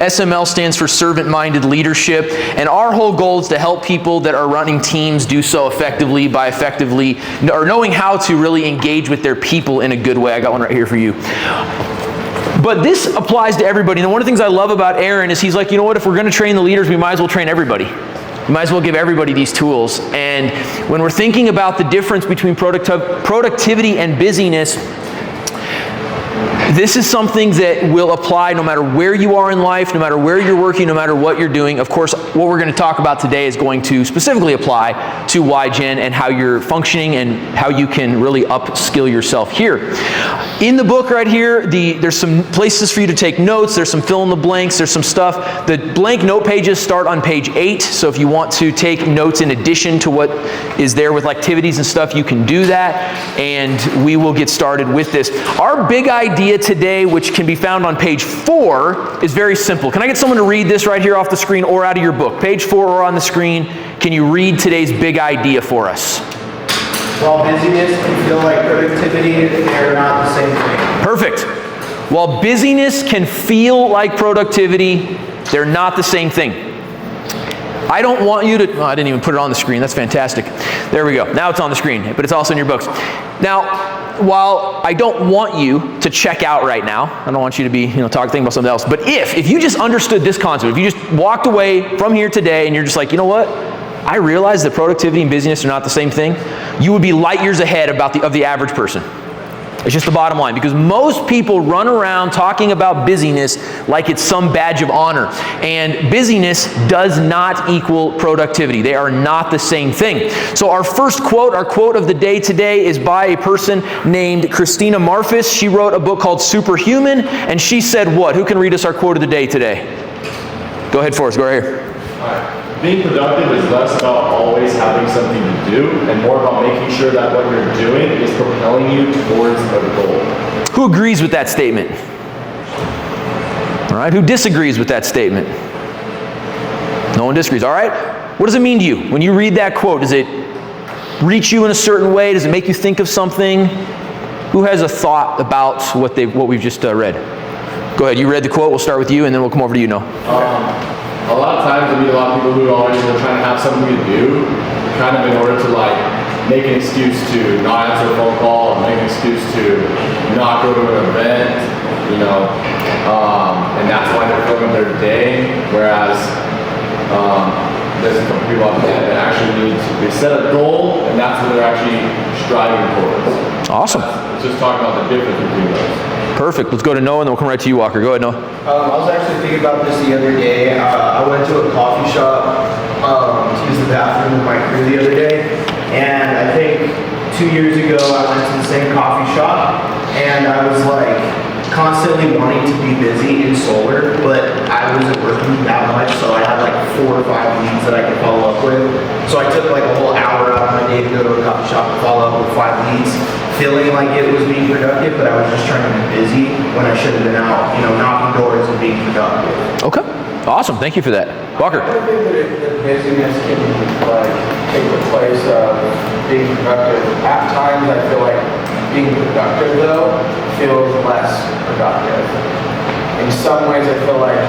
SML stands for servant-minded leadership, and our whole goal is to help people that are running teams do so effectively by knowing how to really engage with their people in a good way. I got one right here for you. But this applies to everybody. And one of the things I love about Aaron is he's like, you know what, if we're going to train the leaders, we might as well train everybody. We might as well give everybody these tools. And when we're thinking about the difference between productivity and busyness, this is something that will apply no matter where you are in life, no matter where you're working, no matter what you're doing. Of course, what we're going to talk about today is going to specifically apply to YGen and how you're functioning and how you can really upskill yourself here. In the book right here, there's some places for you to take notes. There's some fill in the blanks. There's some stuff. The blank note pages start on page 8. So if you want to take notes in addition to what is there with activities and stuff, you can do that. And we will get started with this. Our big idea today, which can be found on page 4, is very simple. Can I get someone to read this right here off the screen or out of your book? Page 4 or on the screen. Can you read today's big idea for us? While busyness can feel like productivity, they're not the same thing. Perfect. While busyness can feel like productivity, they're not the same thing. I don't want you to, I didn't even put it on the screen. That's fantastic. There we go. Now it's on the screen, but it's also in your books. Now, while I don't want you to check out right now, I don't want you to be, thinking about something else, but if you just understood this concept, if you just walked away from here today and you're just like, you know what? I realize that productivity and busyness are not the same thing, you would be light years ahead of the average person. It's just the bottom line, because most people run around talking about busyness like it's some badge of honor. And busyness does not equal productivity. They are not the same thing. So our first quote, our quote of the day today, is by a person named Christina Marfus. She wrote a book called Superhuman, and she said what? Who can read us our quote of the day today? Go ahead, Forrest. Go right here. All right. Being productive is less about always having something to do and more about making sure that what you're doing is propelling you towards a goal. Who agrees with that statement? All right. Who disagrees with that statement? No one disagrees. All right. What does it mean to you when you read that quote? Does it reach you in a certain way? Does it make you think of something? Who has a thought about what we've just read? Go ahead. You read the quote. We'll start with you, and then we'll come over to you, Noah. A lot of times I meet a lot of people who are trying to have something to do, kind of in order to make an excuse to not answer a phone call, make an excuse to not go to an event, and that's why they're filling their day. Whereas there's a couple people out there that actually they set a goal, and that's what they're actually striving towards. Awesome. Let's just talk about the difference between those. Perfect. Let's go to Noah, and then we'll come right to you, Walker. Go ahead, Noah. I was actually thinking about this the other day. I went to a coffee shop to use the bathroom with my crew the other day, and I think 2 years ago I went to the same coffee shop, and I was constantly wanting to be busy in solar, but I wasn't working that much, so I had 4 or 5 leads that I could follow up with. So I took a whole hour out of my day to go to a coffee shop and follow up with 5 leads, feeling like it was being productive, but I was just trying to be busy when I should have been out, knocking doors and being productive. Okay. Awesome. Thank you for that. Walker. I think that busyness can take the place of being productive. At times I feel like being productive though feels less productive. In some ways I feel like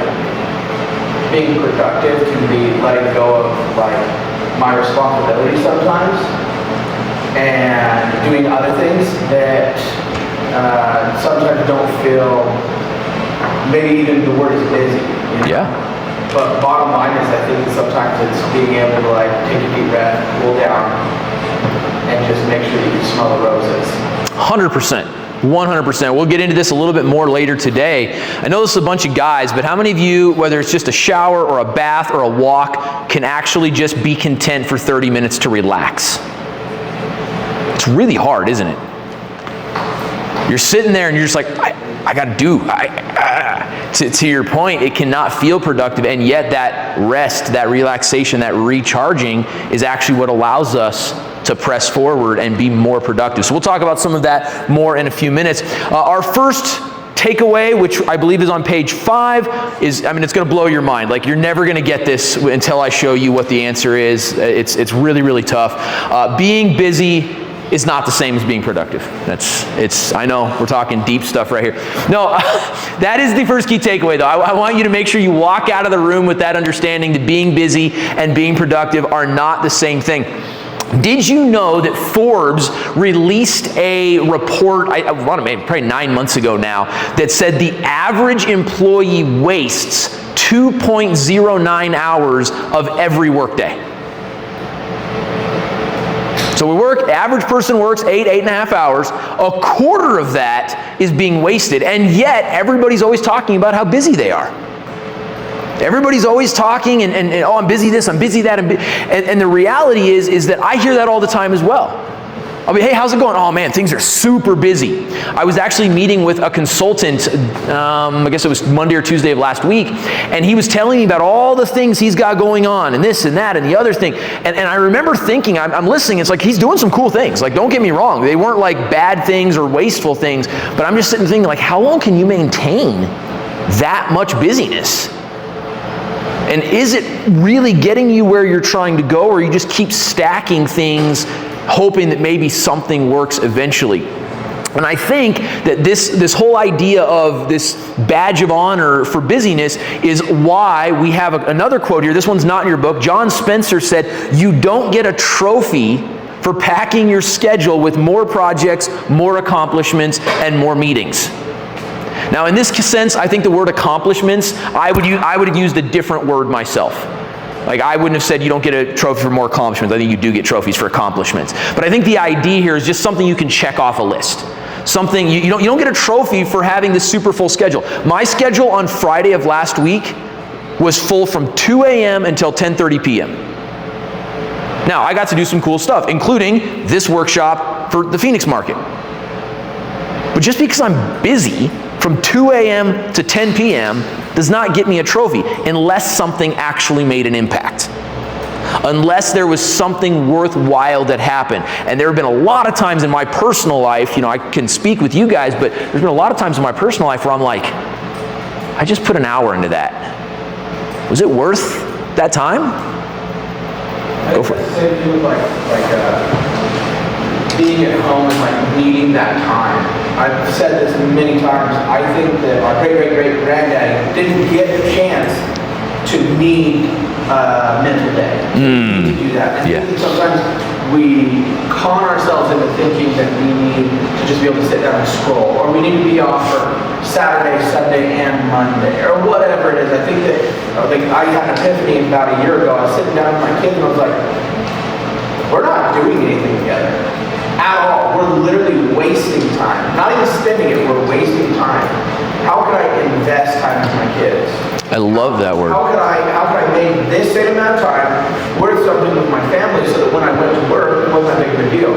being productive can be letting go of my responsibility sometimes and doing other things that sometimes don't feel, maybe even the word is busy. Yeah. But bottom line is I think sometimes it's being able to take a deep breath, cool down, and just make sure that you can smell the roses. 100%. 100%. We'll get into this a little bit more later today. I know this is a bunch of guys, but how many of you, whether it's just a shower or a bath or a walk, can actually just be content for 30 minutes to relax? It's really hard, isn't it? You're sitting there and you're just like, I got to do. To your point, it cannot feel productive, and yet that rest, that relaxation, that recharging is actually what allows us to press forward and be more productive. So we'll talk about some of that more in a few minutes. Our first takeaway, which I believe is on page 5, is, it's going to blow your mind. You're never going to get this until I show you what the answer is. It's really, really tough. Being busy is not the same as being productive. I know we're talking deep stuff right here. No, that is the first key takeaway though. I want you to make sure you walk out of the room with that understanding that being busy and being productive are not the same thing. Did you know that Forbes released a report, probably 9 months ago now, that said the average employee wastes 2.09 hours of every workday? So we work, average person works 8.5 hours. A quarter of that is being wasted, and yet everybody's always talking about how busy they are. Everybody's always talking and oh, I'm busy this, I'm busy that, and the reality is that I hear that all the time as well. I'll be, hey, how's it going? Oh man, things are super busy. I was actually meeting with a consultant, I guess it was Monday or Tuesday of last week, and he was telling me about all the things he's got going on, and this and that and the other thing. And I remember thinking, I'm listening, it's like he's doing some cool things. Like, don't get me wrong, they weren't like bad things or wasteful things, but I'm just sitting thinking, like, how long can you maintain that much busyness? And is it really getting you where you're trying to go, or you just keep stacking things, hoping that maybe something works eventually? And I think that this whole idea of this badge of honor for busyness is why we have another quote here. This one's not in your book. John Spencer said, "You don't get a trophy for packing your schedule with more projects, more accomplishments, and more meetings." Now, in this sense, I think the word accomplishments, I would have used a different word myself. Like, I wouldn't have said you don't get a trophy for more accomplishments. I think you do get trophies for accomplishments. But I think the idea here is just something you can check off a list. Something, you don't get a trophy for having this super full schedule. My schedule on Friday of last week was full from 2 a.m. until 10:30 p.m. Now, I got to do some cool stuff, including this workshop for the Phoenix market. But just because I'm busy from 2 a.m. to 10 p.m. does not get me a trophy unless something actually made an impact. Unless there was something worthwhile that happened. And there have been a lot of times in my personal life, I can speak with you guys, but there's been a lot of times in my personal life where I'm like, I just put an hour into that. Was it worth that time? Go for it. Same thing with being at home and needing that time. I've said this many times. I think that our great-great-great-granddaddy didn't get a chance to need mental day. To do that. And I think sometimes we con ourselves into thinking that we need to just be able to sit down and scroll, or we need to be off for Saturday, Sunday, and Monday, or whatever it is. I think that I had an epiphany about a year ago. I was sitting down with my kids and I was like, we're not doing anything together at all. We're literally wasting time. Not even spending it, we're wasting time. How could I invest time with my kids? I love that word. How could I make this same amount of time worth something with my family so that when I went to work, it wasn't that big of a deal?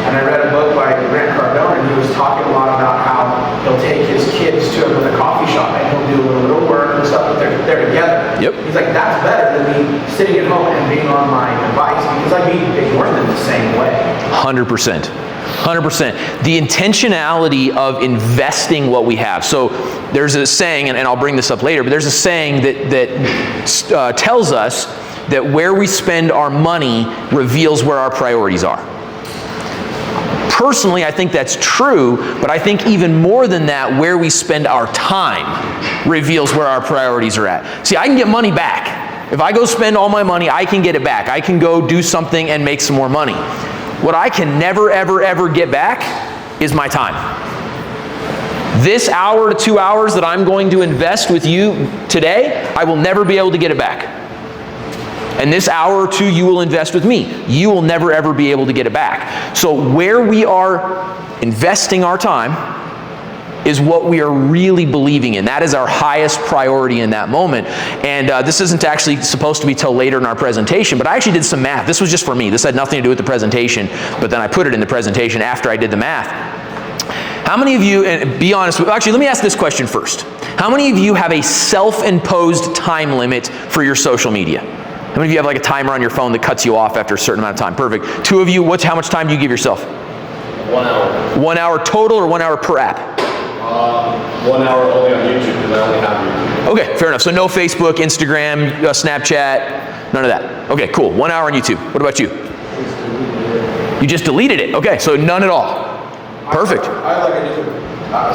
And I read a book by Grant Cardone, and he was talking a lot about how he'll take his kids to a coffee shop and he'll do a little work and stuff, but they're together. Yep. He's like, that's better than me sitting at home and being on my device, because I ignore them the same way. 100%. 100%. The intentionality of investing what we have. So there's a saying, and I'll bring this up later, but there's a saying that tells us that where we spend our money reveals where our priorities are. Personally, I think that's true, but I think even more than that, where we spend our time reveals where our priorities are at. See, I can get money back. If I go spend all my money, I can get it back. I can go do something and make some more money. What I can never, ever, ever get back is my time. This hour to 2 hours that I'm going to invest with you today, I will never be able to get it back. And this hour or two you will invest with me, you will never, ever be able to get it back. So where we are investing our time is what we are really believing in. That is our highest priority in that moment. And this isn't actually supposed to be till later in our presentation, but I actually did some math. This was just for me. This had nothing to do with the presentation, but then I put it in the presentation after I did the math. How many of you, and be honest, actually let me ask this question first. How many of you have a self-imposed time limit for your social media? How many of you have like a timer on your phone that cuts you off after a certain amount of time? Perfect. 2 of you, how much time do you give yourself? 1 hour. 1 hour total or 1 hour per app? 1 hour only on YouTube because I only have YouTube. Okay, fair enough. So no Facebook, Instagram, Snapchat, none of that. Okay, cool. 1 hour on YouTube. What about you? You just deleted it. Okay, so none at all. Perfect. I like it.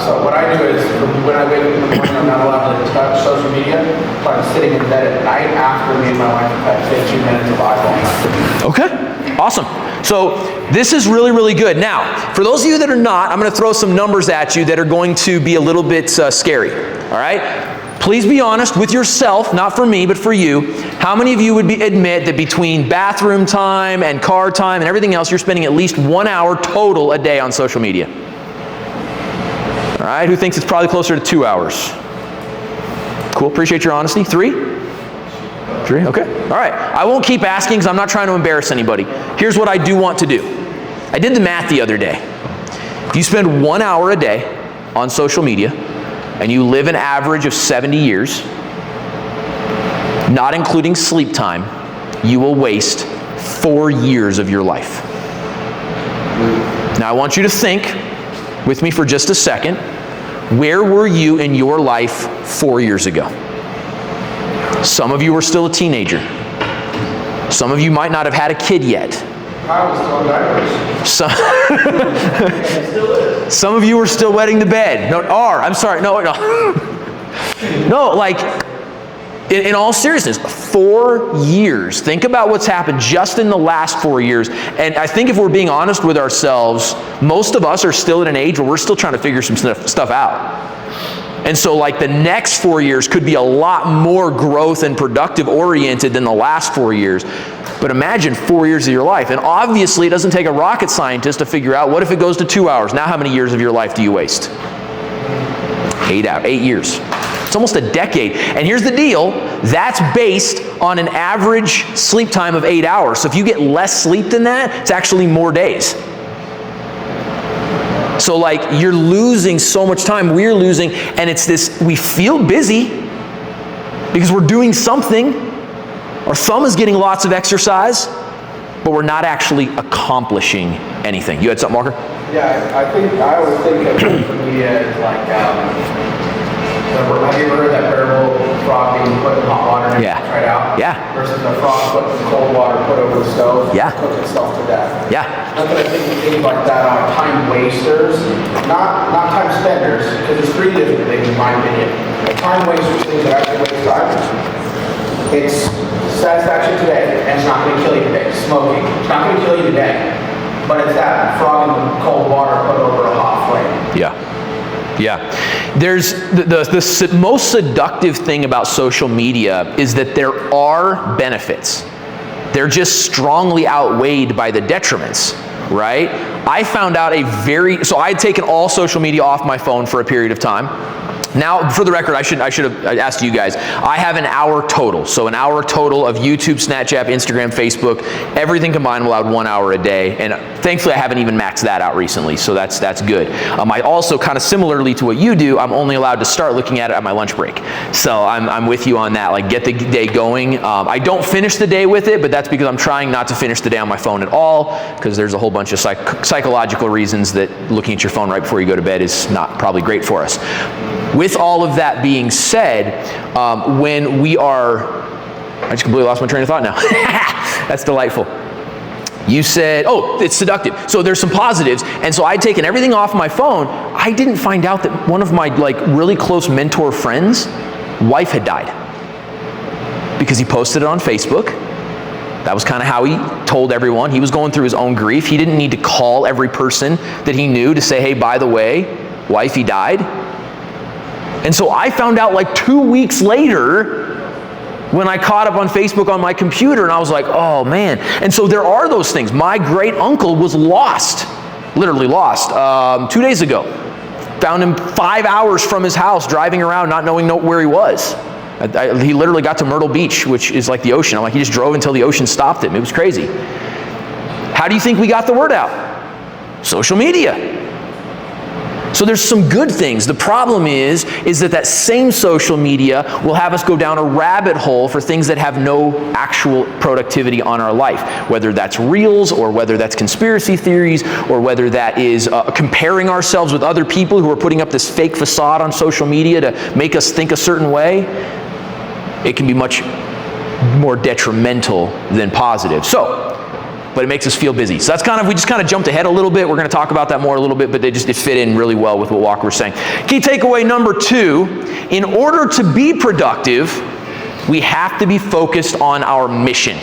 So what I do is when I wake up in the morning, I'm not allowed to touch social media. So I'm sitting in bed at night after me and my wife have had 15 minutes of eyeball time. Okay, awesome. So this is really, really good. Now, for those of you that are not, I'm going to throw some numbers at you that are going to be a little bit scary. All right? Please be honest with yourself, not for me, but for you. How many of you would admit that between bathroom time and car time and everything else, you're spending at least 1 hour total a day on social media? All right, who thinks it's probably closer to 2 hours? Cool, appreciate your honesty. 3? 3, okay. All right, I won't keep asking because I'm not trying to embarrass anybody. Here's what I do want to do. I did the math the other day. If you spend 1 hour a day on social media, and you live an average of 70 years, not including sleep time, you will waste 4 years of your life. Now I want you to think with me for just a second. Where were you in your life 4 years ago? Some of you were still a teenager. Some of you might not have had a kid yet. I was still in diapers. Some of you are still wetting the bed. I'm sorry. No. No, like, in all seriousness, 4 years. Think about what's happened just in the last 4 years. And I think if we're being honest with ourselves, most of us are still at an age where we're still trying to figure some stuff out. And so like the next 4 years could be a lot more growth and productive oriented than the last 4 years. But imagine 4 years of your life. And obviously it doesn't take a rocket scientist to figure out what if it goes to 2 hours. Now how many years of your life do you waste? 8 years. It's almost a decade. And here's the deal. That's based on an average sleep time of 8 hours. So if you get less sleep than that, it's actually more days. So like you're losing so much time, we're losing, and it's this, we feel busy because we're doing something. Our thumb is getting lots of exercise, but we're not actually accomplishing anything. You had something, Marker? Yeah, I always think of social media as like, have you ever heard that parable of a frog being put in hot water and tried out? Yeah. Versus a frog put in cold water, put over the stove, cook itself to death. Yeah. That's what I think of things like that on time wasters, not time spenders, because it's 3 different things in my opinion. Time wasters, things that actually waste time. It's satisfaction today, and it's not going to kill you today. Smoking, it's not going to kill you today. But it's that frog in the cold water put over a hot flame. Yeah. Yeah. There's the most seductive thing about social media is that there are benefits. They're just strongly outweighed by the detriments, right? I found out so I had taken all social media off my phone for a period of time. Now, for the record, I should have asked you guys. I have an hour total. So an hour total of YouTube, Snapchat, Instagram, Facebook, everything combined will add 1 hour a day. And thankfully, I haven't even maxed that out recently. So that's good. I also, kind of similarly to what you do, I'm only allowed to start looking at it at my lunch break. So I'm with you on that. Like, get the day going. I don't finish the day with it, but that's because I'm trying not to finish the day on my phone at all, because there's a whole bunch of psychological reasons that looking at your phone right before you go to bed is not probably great for us. With all of that being said, when we are, I just completely lost my train of thought now. That's delightful. You said, oh, it's seductive. So there's some positives. And so I'd taken everything off my phone. I didn't find out that one of my really close mentor friends' wife had died because he posted it on Facebook. That was kind of how he told everyone. He was going through his own grief. He didn't need to call every person that he knew to say, hey, by the way, wifey died. And so I found out like 2 weeks later when I caught up on Facebook on my computer, and I was like, oh man. And so there are those things. My great uncle was lost, literally lost, 2 days ago. Found him 5 hours from his house driving around not knowing where he was. He literally got to Myrtle Beach, which is like the ocean. I'm like, he just drove until the ocean stopped him. It was crazy. How do you think we got the word out? Social media. So there's some good things. The problem is that same social media will have us go down a rabbit hole for things that have no actual productivity on our life, whether that's reels or whether that's conspiracy theories or whether that is comparing ourselves with other people who are putting up this fake facade on social media to make us think a certain way. It can be much more detrimental than positive. But but it makes us feel busy. So that's kind of, we just kind of jumped ahead a little bit. We're going to talk about that more a little bit, but it fit in really well with what Walker was saying. Key takeaway number 2, in order to be productive, we have to be focused on our mission.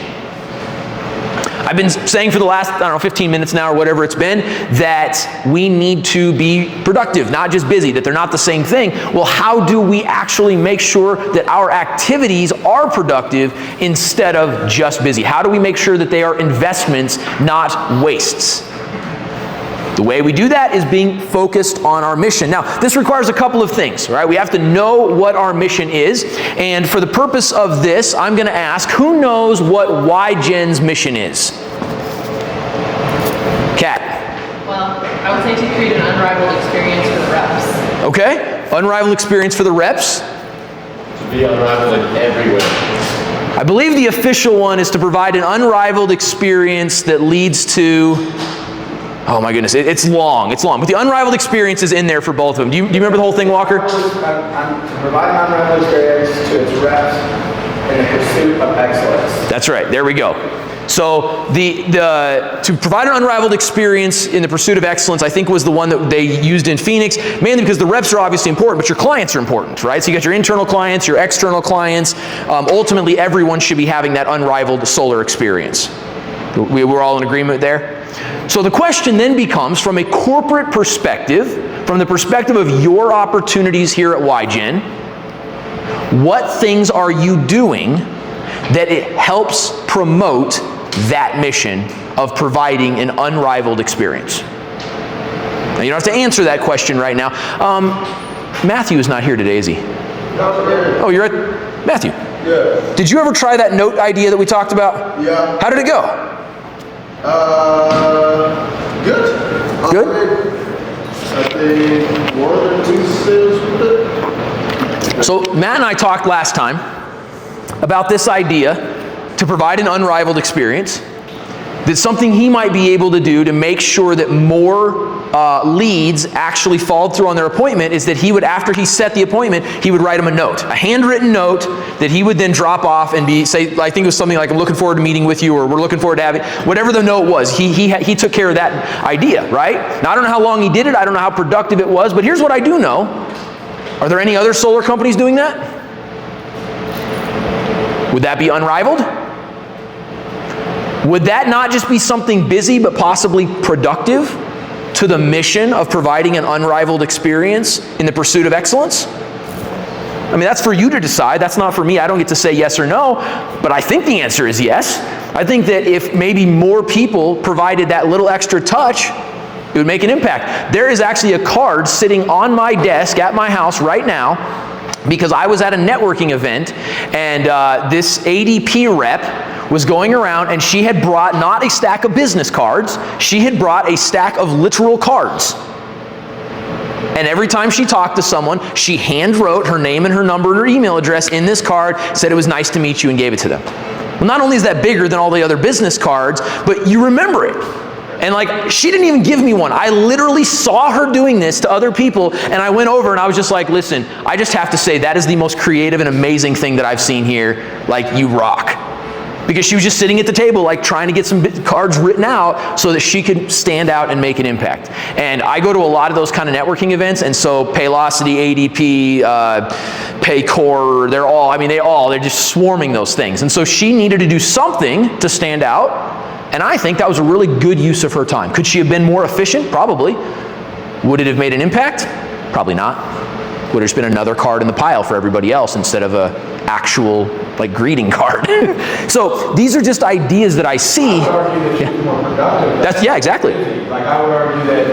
I've been saying for the last, 15 minutes now or whatever it's been, that we need to be productive, not just busy, that they're not the same thing. Well, how do we actually make sure that our activities are productive instead of just busy? How do we make sure that they are investments, not wastes? The way we do that is being focused on our mission. Now, this requires a couple of things, right? We have to know what our mission is, and for the purpose of this, I'm going to ask, who knows what YGen's mission is? Kat. Well, I would say to create an unrivaled experience for the reps. Okay, unrivaled experience for the reps. To be unrivaled in every way. I believe the official one is to provide an unrivaled experience that leads to, oh my goodness, it's long, but the unrivaled experience is in there for both of them. Do you remember the whole thing, Walker? To provide an unrivaled experience to its reps in the pursuit of excellence. That's right, there we go. So to provide an unrivaled experience in the pursuit of excellence, I think was the one that they used in Phoenix, mainly because the reps are obviously important, but your clients are important, right? So you got your internal clients, your external clients. Ultimately, everyone should be having that unrivaled solar experience. We're all in agreement there? So the question then becomes, from a corporate perspective, from the perspective of your opportunities here at YGen, what things are you doing that it helps promote that mission of providing an unrivaled experience? Now, you don't have to answer that question right now. Matthew is not here today, is he? No, Oh, you're at Matthew. yeah. Did you ever try that note idea that we talked about? Yeah. How did it go? Good. Good? I think more than 2 sales with it. So Matt and I talked last time about this idea to provide an unrivaled experience. That's something he might be able to do to make sure that more leads actually followed through on their appointment is that he would, after he set the appointment, he would write them a note, a handwritten note that he would then drop off and say, I think it was something like, I'm looking forward to meeting with you, or we're looking forward to having, whatever the note was, he took care of that idea, right? Now, I don't know how long he did it, I don't know how productive it was, but here's what I do know. Are there any other solar companies doing that? Would that be unrivaled? Would that not just be something busy, but possibly productive to the mission of providing an unrivaled experience in the pursuit of excellence? I mean, that's for you to decide. That's not for me. I don't get to say yes or no, but I think the answer is yes. I think that if maybe more people provided that little extra touch, it would make an impact. There is actually a card sitting on my desk at my house right now because I was at a networking event, and this ADP rep was going around, and she had brought not a stack of business cards, she had brought a stack of literal cards. And every time she talked to someone, she hand wrote her name and her number and her email address in this card, said it was nice to meet you, and gave it to them. Well, not only is that bigger than all the other business cards, but you remember it. And like, she didn't even give me one. I literally saw her doing this to other people, and I went over and I was just like, listen, I just have to say that is the most creative and amazing thing that I've seen here. Like, you rock. Because she was just sitting at the table, like trying to get some cards written out so that she could stand out and make an impact. And I go to a lot of those kind of networking events, and so Paylocity, ADP, Paycor, they're just swarming those things. And so she needed to do something to stand out, and I think that was a really good use of her time. Could she have been more efficient? Probably. Would it have made an impact? Probably not. Would have just been another card in the pile for everybody else instead of a actual like greeting card. So these are just ideas that I see. I would argue that she's more productive. Yeah, exactly. Like, I would argue that,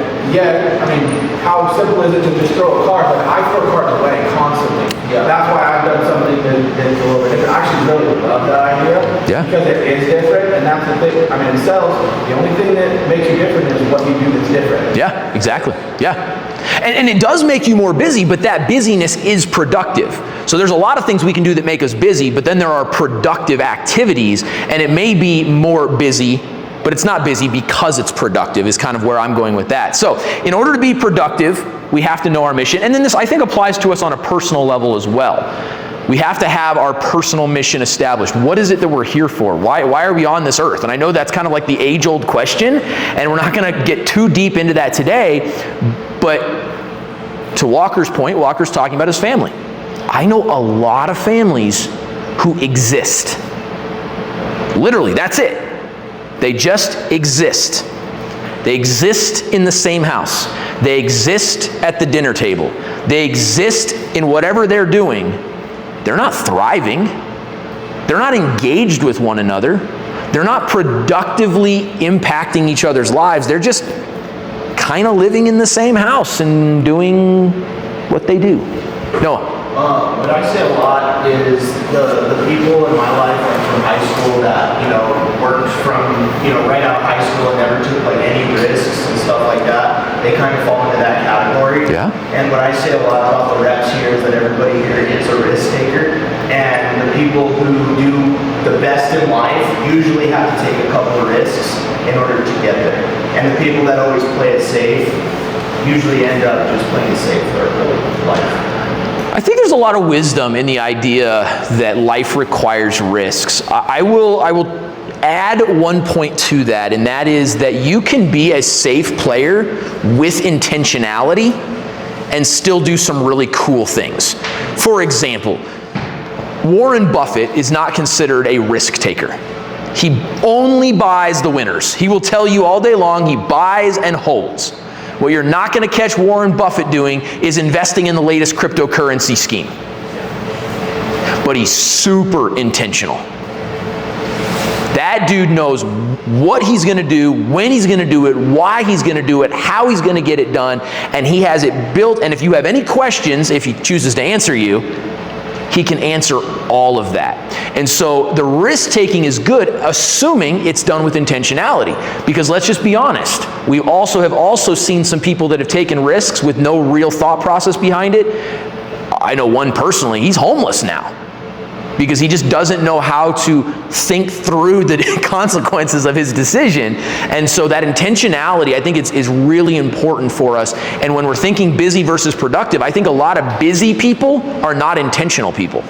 how simple is it to just throw a card? Like, I throw cards away constantly. Yeah. That's why I've done something that's a little bit different. I actually really love that idea. Yeah. Because it is different, and that's the thing. In sales, the only thing that makes you different is what you do that's different. Yeah, exactly. Yeah. And it does make you more busy, but that busyness is productive. So there's a lot of things we can do that make us busy, but then there are productive activities, and it may be more busy, but it's not busy because it's productive, is kind of where I'm going with that. So in order to be productive, we have to know our mission. And then this, I think, applies to us on a personal level as well. We have to have our personal mission established. What is it that we're here for? Why are we on this earth? And I know that's kind of like the age-old question, and we're not going to get too deep into that today, but to Walker's point, Walker's talking about his family. I know a lot of families who exist. Literally, that's it. They just exist. They exist in the same house. They exist at the dinner table. They exist in whatever they're doing. They're not thriving. They're not engaged with one another. They're not productively impacting each other's lives. They're just kind of living in the same house and doing what they do. Noah. What I say a lot is the people in my life from high school that, worked from, right out of high school and never took like any risks and stuff like that, they kind of fall into that category. Yeah. And what I say a lot about the reps here is that everybody here is a risk taker, and the people who do the best in life usually have to take a couple of risks in order to get there. And the people that always play it safe usually end up just playing it safe their whole life. I think there's a lot of wisdom in the idea that life requires risks. I will add one point to that, and that is that you can be a safe player with intentionality and still do some really cool things. For example, Warren Buffett is not considered a risk taker. He only buys the winners. He will tell you all day long he buys and holds. What you're not going to catch Warren Buffett doing is investing in the latest cryptocurrency scheme. But he's super intentional. That dude knows what he's going to do, when he's going to do it, why he's going to do it, how he's going to get it done, and he has it built. And if you have any questions, if he chooses to answer you, he can answer all of that. And so the risk taking is good, assuming it's done with intentionality. Because let's just be honest, we have also seen some people that have taken risks with no real thought process behind it. I know one personally, he's homeless now, because he just doesn't know how to think through the consequences of his decision. And so that intentionality, I think is really important for us. And when we're thinking busy versus productive, I think a lot of busy people are not intentional people.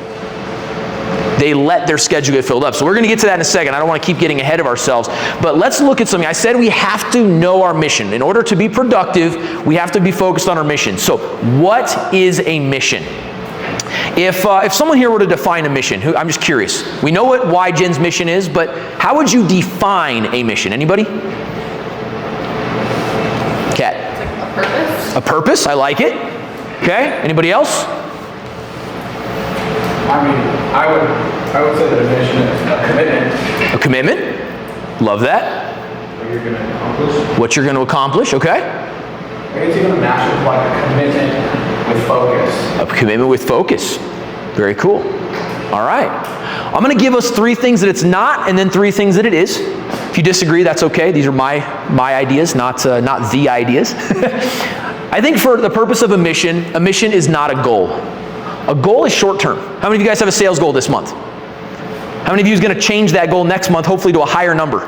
They let their schedule get filled up. So we're going to get to that in a second. I don't want to keep getting ahead of ourselves. But let's look at something. I said we have to know our mission. In order to be productive, we have to be focused on our mission. So what is a mission? If someone here were to define a mission, I'm just curious. We know why Jen's mission is, but how would you define a mission? Anybody? Kat? It's like a purpose. A purpose? I like it. Okay. Anybody else? I would say that a mission is a commitment. A commitment? Love that. What you're going to accomplish. What you're going to accomplish, okay. I guess you're going to match it with like a commitment with focus. A commitment with focus. Very cool. All right. I'm going to give us 3 things that it's not, and then 3 things that it is. If you disagree, that's okay. These are my ideas, not the ideas. I think for the purpose of a mission is not a goal. A goal is short term. How many of you guys have a sales goal this month? How many of you is going to change that goal next month, hopefully to a higher number?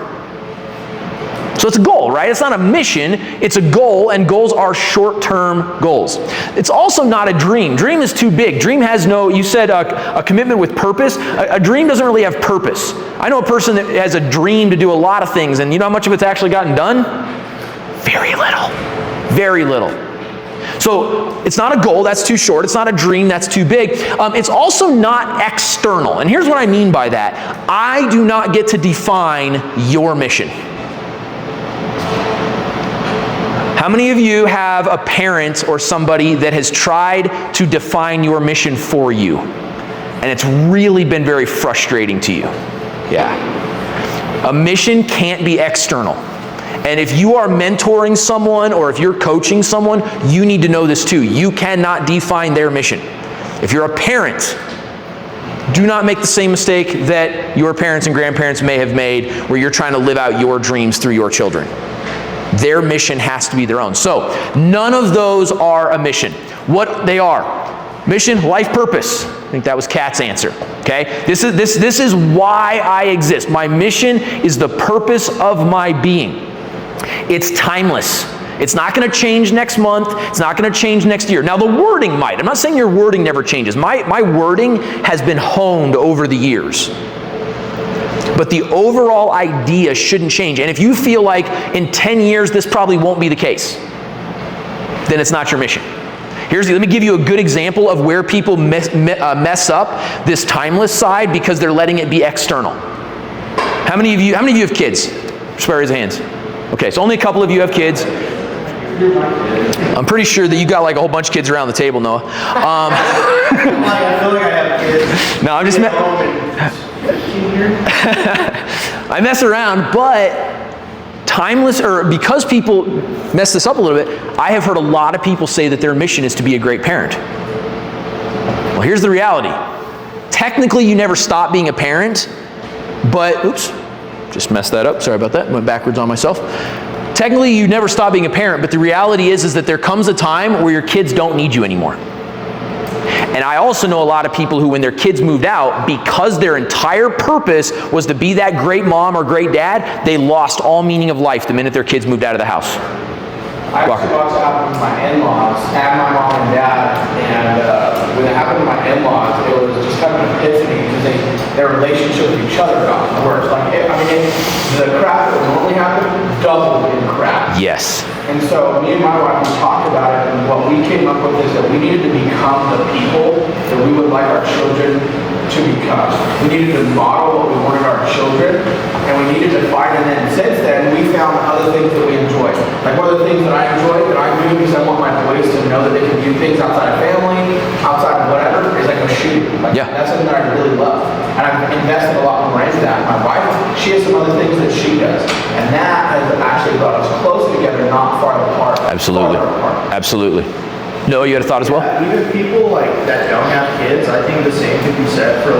So it's a goal, right? It's not a mission, it's a goal, and goals are short-term goals. It's also not a dream. Dream is too big. Dream has no, you said a commitment with purpose. A dream doesn't really have purpose. I know a person that has a dream to do a lot of things, and you know how much of it's actually gotten done? Very little. Very little. So it's not a goal, that's too short. It's not a dream, that's too big. It's also not external. And here's what I mean by that. I do not get to define your mission. How many of you have a parent or somebody that has tried to define your mission for you? And it's really been very frustrating to you. Yeah. A mission can't be external. And if you are mentoring someone or if you're coaching someone, you need to know this too. You cannot define their mission. If you're a parent, do not make the same mistake that your parents and grandparents may have made, where you're trying to live out your dreams through your children. Their mission has to be their own. So none of those are a mission. What they are: mission, life purpose. I think that was Kat's answer. Okay? This is why I exist. My mission is the purpose of my being. It's timeless. It's not going to change next month. It's not going to change next year. Now, the wording might. I'm not saying your wording never changes. My wording has been honed over the years. But the overall idea shouldn't change. And if you feel like in 10 years this probably won't be the case, then it's not your mission. Let me give you a good example of where people mess up this timeless side because they're letting it be external. How many of you have kids? Just raise your hands. Okay, so only a couple of you have kids. I'm pretty sure that you got like a whole bunch of kids around the table, Noah. I feel like I have kids. No, I'm just I mess around, but because people mess this up a little bit, I have heard a lot of people say that their mission is to be a great parent. Well, here's the reality. Technically, you never stop being a parent, but, oops, just messed that up. Sorry about that. Went backwards on myself. Technically, you never stop being a parent, but the reality is that there comes a time where your kids don't need you anymore. And I also know a lot of people who, when their kids moved out, because their entire purpose was to be that great mom or great dad, they lost all meaning of life the minute their kids moved out of the house. I actually watched it happen with my in-laws, and my mom and dad, and when it happened with my in-laws, it was just kind of an epiphany because their relationship with each other got worse. The crap that would normally happen doubled in crap. Yes. And so me and my wife, we talked about it, and what we came up with is that we needed to become the people that we would like our children to become. We needed to model what we wanted our children, and we needed to find, and then since then, we found other things that we enjoy. Like one of the things that I enjoy, that I do because I want my boys to know that they can do things outside of family, outside of whatever, is like go shooting. That's something that I really love. And I've invested a lot more into that. My wife, she has some other things that she does. And that has actually brought us close together, not far apart. Absolutely. Absolutely. No, you had a thought as well? Even people that don't have kids, I think the same could be said for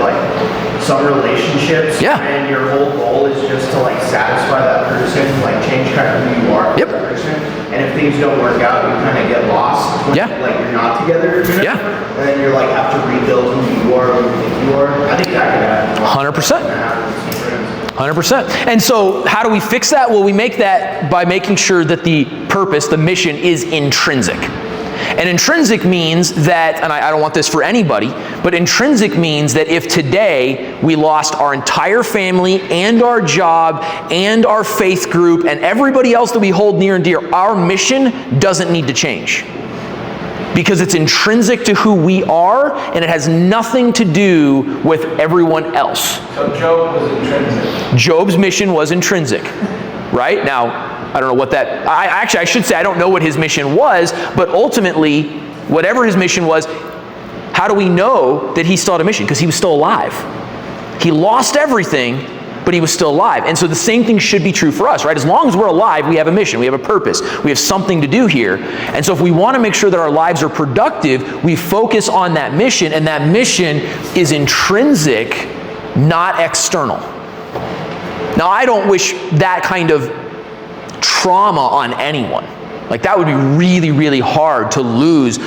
some relationships. Yeah. And your whole goal is just to satisfy that person, change kind of who you are with that person. And if things don't work out, you kind of get lost when you're not together. Yeah. And then you're have to rebuild who you are, who you think you are. I think that could happen. 100%. 100%. And so how do we fix that? Well, we make that by making sure that the purpose, the mission, is intrinsic. And intrinsic means that, and I don't want this for anybody, but intrinsic means that if today we lost our entire family and our job and our faith group and everybody else that we hold near and dear, our mission doesn't need to change. Because it's intrinsic to who we are, and it has nothing to do with everyone else. So Job was intrinsic. Job's mission was intrinsic, right? Now, I don't know what that, I should say I don't know what his mission was, but ultimately, whatever his mission was, how do we know that he still had a mission? Because he was still alive. He lost everything, but he was still alive. And so the same thing should be true for us, right? As long as we're alive, we have a mission, we have a purpose, we have something to do here. And so if we want to make sure that our lives are productive, we focus on that mission, and that mission is intrinsic, not external. Now, I don't wish that kind of trauma on anyone. That would be really, really hard to lose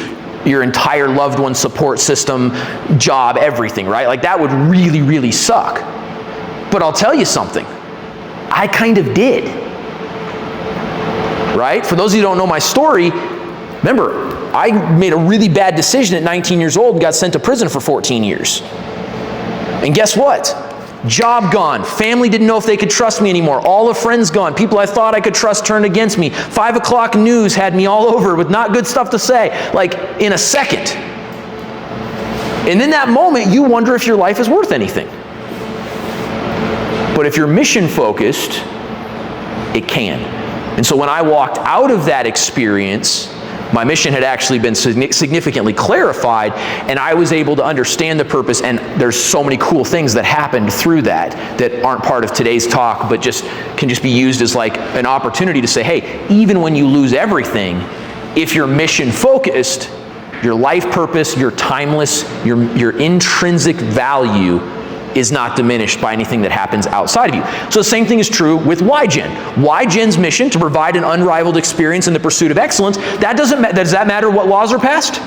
your entire loved one support system, job, everything, right? That would really, really suck. But I'll tell you something, I kind of did, right? For those of you who don't know my story, remember, I made a really bad decision at 19 years old and got sent to prison for 14 years. And guess what? Job gone. Family didn't know if they could trust me anymore. All the friends gone. People I thought I could trust turned against me. 5 o'clock news had me all over with not good stuff to say, in a second. And in that moment, you wonder if your life is worth anything. But if you're mission focused, it can. And so when I walked out of that experience, my mission had actually been significantly clarified, and I was able to understand the purpose, and there's so many cool things that happened through that aren't part of today's talk, but can just be used as an opportunity to say, hey, even when you lose everything, if you're mission focused, your life purpose, your timeless, your intrinsic value is not diminished by anything that happens outside of you. So the same thing is true with YGen. YGen's mission to provide an unrivaled experience in the pursuit of excellence, does that matter what laws are passed?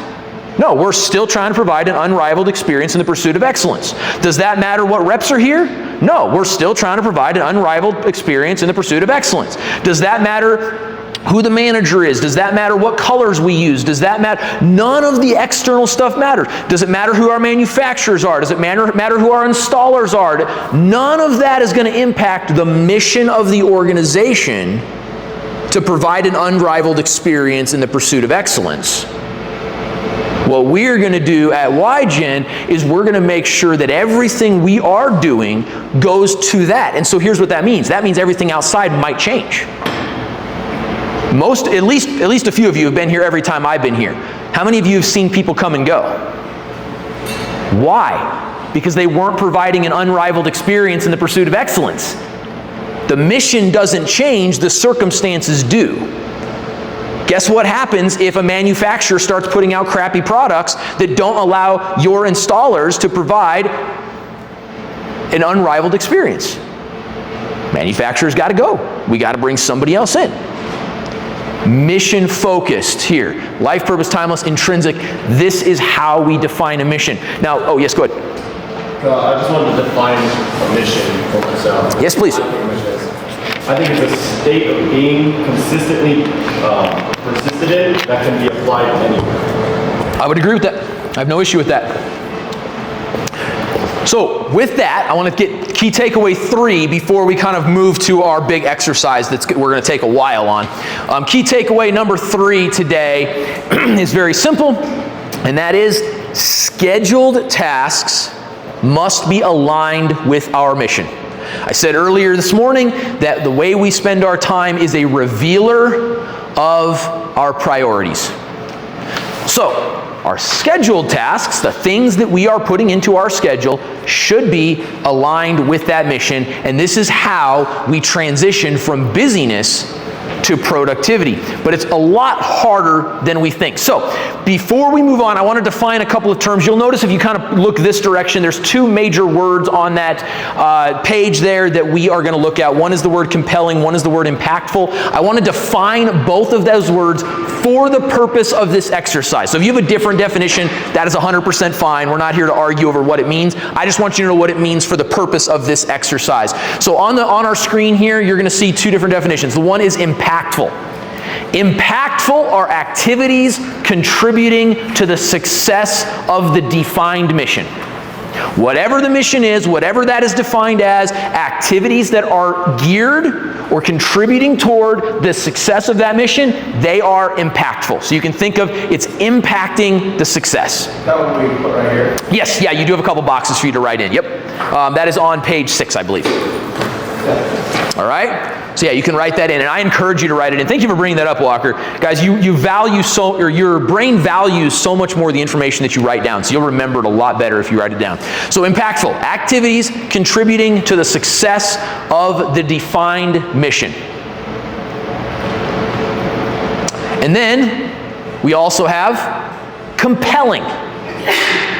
No, we're still trying to provide an unrivaled experience in the pursuit of excellence. Does that matter what reps are here? No, we're still trying to provide an unrivaled experience in the pursuit of excellence. Does that matter Who the manager is, does that matter? What colors we use, does that matter? None of the external stuff matters. Does it matter who our manufacturers are? Does it matter who our installers are? None of that is going to impact the mission of the organization to provide an unrivaled experience in the pursuit of excellence. What we're going to do at YGen is we're going to make sure that everything we are doing goes to that. And so here's what that means. That means everything outside might change. At least a few of you have been here every time I've been here. How many of you have seen people come and go? Why? Because they weren't providing an unrivaled experience in the pursuit of excellence. The mission doesn't change, the circumstances do. Guess what happens if a manufacturer starts putting out crappy products that don't allow your installers to provide an unrivaled experience? Manufacturers got to go. We got to bring somebody else in. Mission focused here. Life, purpose, timeless, intrinsic. This is how we define a mission. Now, oh yes, go ahead. I just wanted to define a mission for myself. Yes, please. I think it's a state of being consistently persisted in that can be applied anywhere. I would agree with that. I have no issue with that. So with that, I want to get key takeaway 3 before we kind of move to our big exercise we're going to take a while on. Key takeaway number 3 today is very simple, and that is scheduled tasks must be aligned with our mission. I said earlier this morning that the way we spend our time is a revealer of our priorities. So, our scheduled tasks, the things that we are putting into our schedule, should be aligned with that mission, and this is how we transition from busyness to productivity. But it's a lot harder than we think. So, before we move on, I want to define a couple of terms. You'll notice if you kind of look this direction, there's 2 major words on that page there that we are going to look at. One is the word compelling, one is the word impactful. I want to define both of those words for the purpose of this exercise. So if you have a different definition, that is 100% fine. We're not here to argue over what it means. I just want you to know what it means for the purpose of this exercise. So on our screen here, you're going to see 2 different definitions. The one is impactful. Impactful are activities contributing to the success of the defined mission. Whatever the mission is, whatever that is defined as, activities that are geared or contributing toward the success of that mission, they are impactful. So you can think of it's impacting the success. That one we put right here. Yes, yeah, you do have a couple boxes for you to write in. Yep. That is on page 6, I believe. All right? So yeah, you can write that in, and I encourage you to write it in. Thank you for bringing that up, Walker. Guys, you value your brain values so much more the information that you write down, so you'll remember it a lot better if you write it down. So impactful, activities contributing to the success of the defined mission. And then we also have compelling.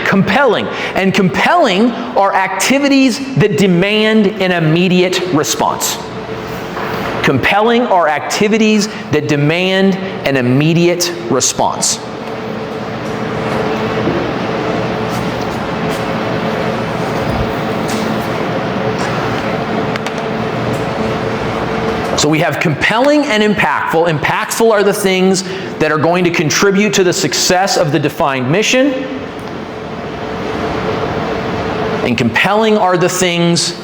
Compelling. And compelling are activities that demand an immediate response. Compelling are activities that demand an immediate response. So we have compelling and impactful. Impactful are the things that are going to contribute to the success of the defined mission. And compelling are the things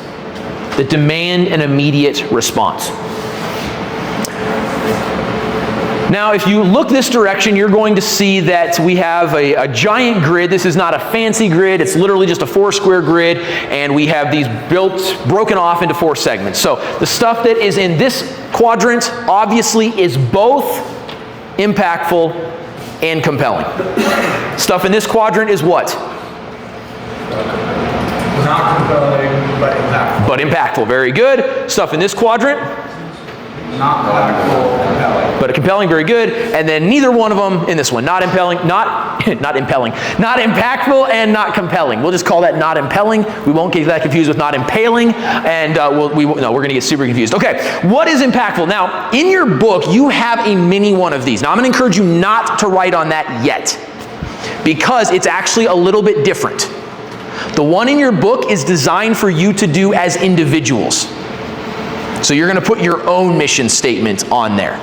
that demand an immediate response. Now, if you look this direction, you're going to see that we have a giant grid. This is not a fancy grid. It's literally just a 4-square grid, and we have these broken off into 4 segments. So the stuff that is in this quadrant obviously is both impactful and compelling. Stuff in this quadrant is what? Not compelling, but impactful. But impactful, very good. Stuff in this quadrant? Not impactful, compelling. But compelling, very good. And then neither one of them in this one. Not impelling, not impactful and not compelling. We'll just call that not impelling. We won't get that confused with not impaling. And we're going to get super confused. Okay, what is impactful? Now, in your book, you have a mini one of these. Now, I'm going to encourage you not to write on that yet, because it's actually a little bit different. The one in your book is designed for you to do as individuals. So you're going to put your own mission statement on there.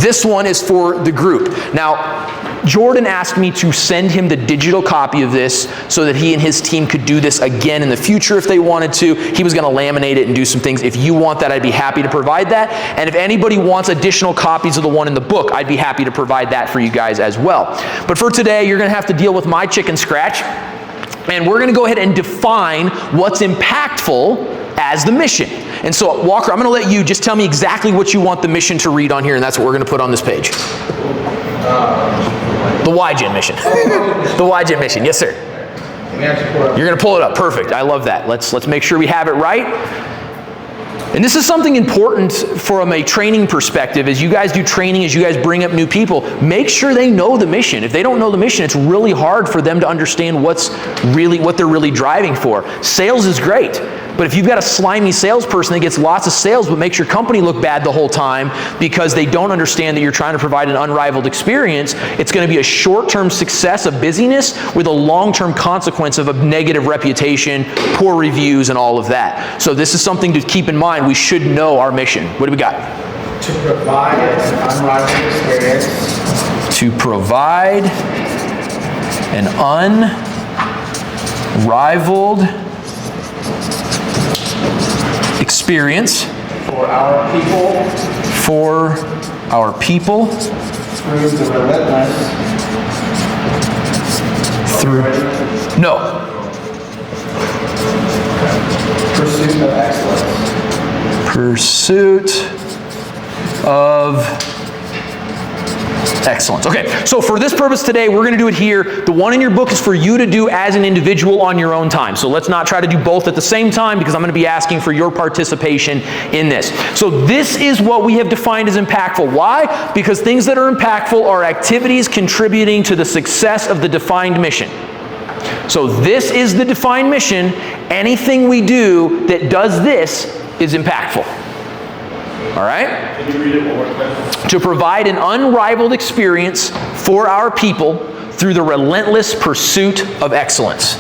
This one is for the group. Now, Jordan asked me to send him the digital copy of this so that he and his team could do this again in the future if they wanted to. He was going to laminate it and do some things. If you want that, I'd be happy to provide that. And if anybody wants additional copies of the one in the book, I'd be happy to provide that for you guys as well. But for today, you're going to have to deal with my chicken scratch. And we're going to go ahead and define what's impactful as the mission. And so, Walker, I'm going to let you just tell me exactly what you want the mission to read on here, and that's what we're going to put on this page. The YGen mission. The YGen mission. Yes, sir. You're going to pull it up. Perfect. I love that. Let's make sure we have it right. And this is something important from a training perspective. As you guys do training, as you guys bring up new people, make sure they know the mission. If they don't know the mission, it's really hard for them to understand what they're really driving for. Sales is great. But if you've got a slimy salesperson that gets lots of sales but makes your company look bad the whole time because they don't understand that you're trying to provide an unrivaled experience, it's going to be a short-term success of busyness with a long-term consequence of a negative reputation, poor reviews, and all of that. So this is something to keep in mind. We should know our mission. What do we got? To provide an unrivaled experience. To provide an unrivaled experience for our people through the relentless pursuit of excellence. Pursuit of excellence. Okay, so for this purpose today, we're going to do it here. The one in your book is for you to do as an individual on your own time. So let's not try to do both at the same time because I'm going to be asking for your participation in this. So this is what we have defined as impactful. Why? Because things that are impactful are activities contributing to the success of the defined mission. So this is the defined mission. Anything we do that does this is impactful. All right? Can you read it one more time? To provide an unrivaled experience for our people through the relentless pursuit of excellence.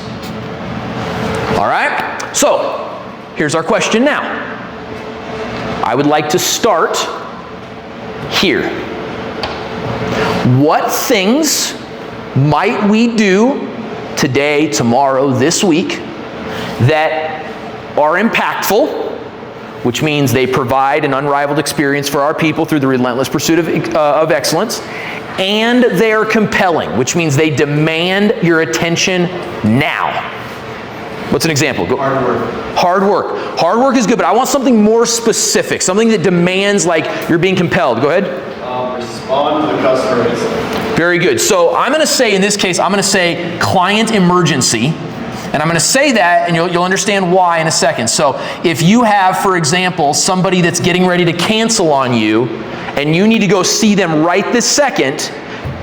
All right? So, here's our question now. I would like to start here. What things might we do today, tomorrow, this week that are impactful, which means they provide an unrivaled experience for our people through the relentless pursuit of excellence, and they are compelling, which means they demand your attention now. What's an example? Go. Hard work. Hard work. Hard work is good, but I want something more specific, something that demands like you're being compelled. Go ahead. Respond to the customer instantly. Very good. So I'm going to say, in this case, I'm going to say client emergency. And I'm going to say that, and you'll understand why in a second. So if you have, for example, somebody that's getting ready to cancel on you, and you need to go see them right this second,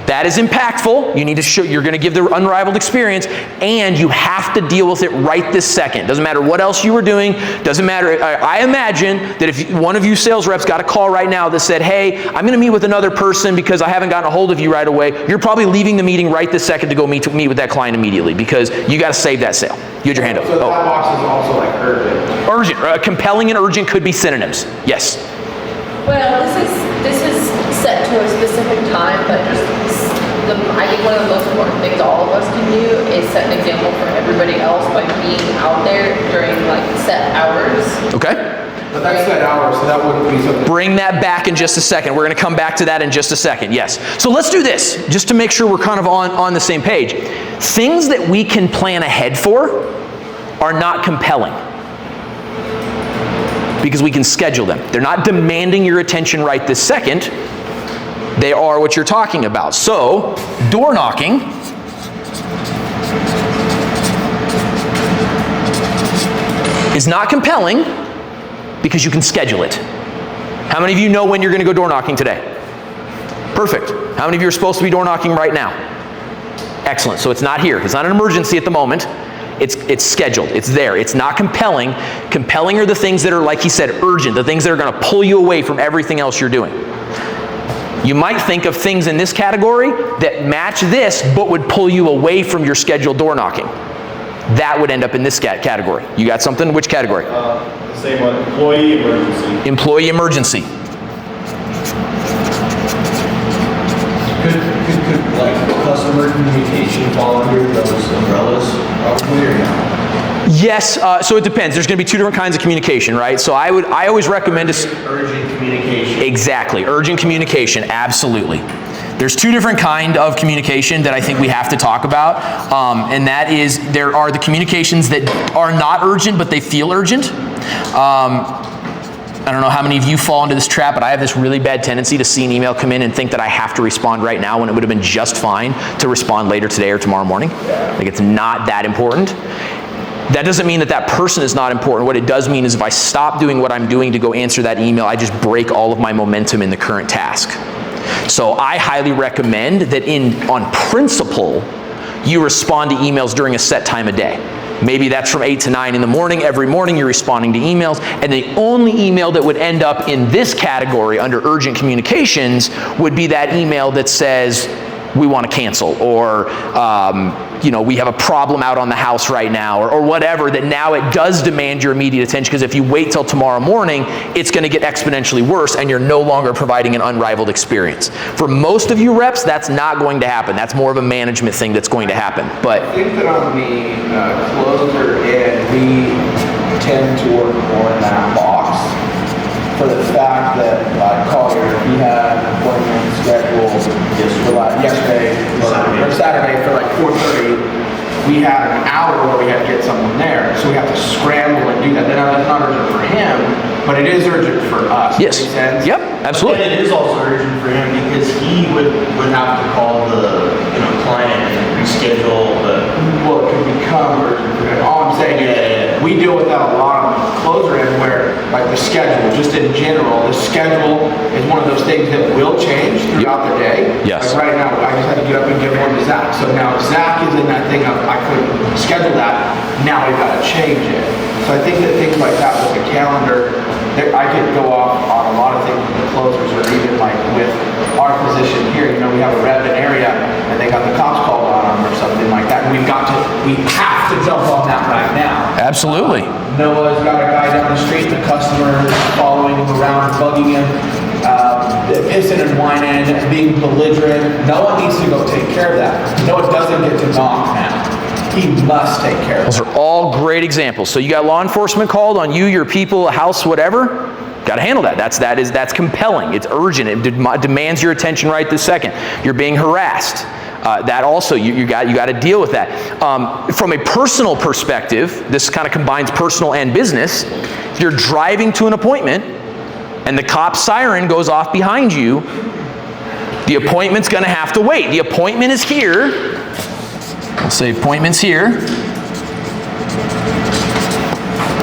that is impactful. You need to show, you're going to give the unrivaled experience, and you have to deal with it right this second. Doesn't matter what else you were doing. Doesn't matter. I imagine that if one of you sales reps got a call right now that said, hey, I'm going to meet with another person because I haven't gotten a hold of you right away, you're probably leaving the meeting right this second to go meet with that client immediately because you got to save that sale. You had your hand up. So that box is also like urgent. Urgent. Compelling and urgent could be synonyms. Yes. Well, this is set to a specific time, but just I think one of the most important things all of us can do is set an example for everybody else by being out there during like set hours. Okay. But that's set hours, so that wouldn't be something. Bring that back in just a second. We're going to come back to that in just a second. Yes. So let's do this, just to make sure we're kind of on the same page. Things that we can plan ahead for are not compelling because we can schedule them. They're not demanding your attention right this second. They are what you're talking about. So, door knocking is not compelling because you can schedule it. How many of you know when you're going to go door knocking today? Perfect. How many of you are supposed to be door knocking right now? Excellent. So it's not here. It's not an emergency at the moment. It's scheduled. It's there. It's not compelling. Compelling are the things that are, like he said, urgent. The things that are going to pull you away from everything else you're doing. You might think of things in this category that match this but would pull you away from your scheduled door knocking. That would end up in this category. You got something? Which category? The Same one, employee emergency. Employee emergency. Could like customer communication fall under those umbrellas? Probably or not? Yes, so it depends. There's going to be two different kinds of communication, right? So I always recommend Urgent communication. exactly, urgent communication, absolutely. There's two different kind of communication that I think we have to talk about, and that is there are the communications that are not urgent, but they feel urgent. I don't know how many of you fall into this trap, but I have this really bad tendency to see an email come in and think that I have to respond right now when it would have been just fine to respond later today or tomorrow morning. Like it's not that important. That doesn't mean that that person is not important. What it does mean is if I stop doing what I'm doing to go answer that email, I just break all of my momentum in the current task. So I highly recommend that on principle, you respond to emails during a set time of day. Maybe that's from 8 to 9 in the morning. Every morning you're responding to emails. And the only email that would end up in this category under urgent communications would be that email that says, we want to cancel, or we have a problem out on the house right now, or whatever, that now it does demand your immediate attention, because if you wait till tomorrow morning, it's going to get exponentially worse and you're no longer providing an unrivaled experience. For most of you reps, that's not going to happen. That's more of a management thing that's going to happen. But I think that on the closer end, we tend to work more in that box for the fact that Collier, he had an appointment scheduled yesterday or Saturday for like 4:30. We had an hour where we had to get someone there, so we have to scramble and do that. Now, that's not urgent for him, but it is urgent for us. yes, Makes sense? yep, absolutely. And it is also urgent for him because he would have to call the client and reschedule Well, it can become urgent for him. All I'm saying is we deal with that a lot on the closer end where, like the schedule, just in general, the schedule is one of those things that will change throughout the day. Yes. Like right now, I just had to get up and give one to Zach. So now Zach is in that thing of I couldn't schedule that. Now we've got to change it. So I think that things like that with the calendar, I could go off on a lot of things with the closers, or even like with our position here. We have a rep in area and they got the cops called on them or something like that. And we have to jump on that right now. Absolutely. Noah's got a guy down the street, the customer is following him around, bugging him, pissing and whining, being belligerent. Noah needs to go take care of that. Noah doesn't get to knock now. He must take care of Those are all great examples. So you got law enforcement called on you, your people, a house, whatever. Got to handle that. That's compelling. It's urgent. It demands your attention right this second. You're being harassed. That also, you got to deal with that. From a personal perspective, this kind of combines personal and business. If you're driving to an appointment and the cop siren goes off behind you, the appointment's going to have to wait. The appointment is here. Let's say appointment's here.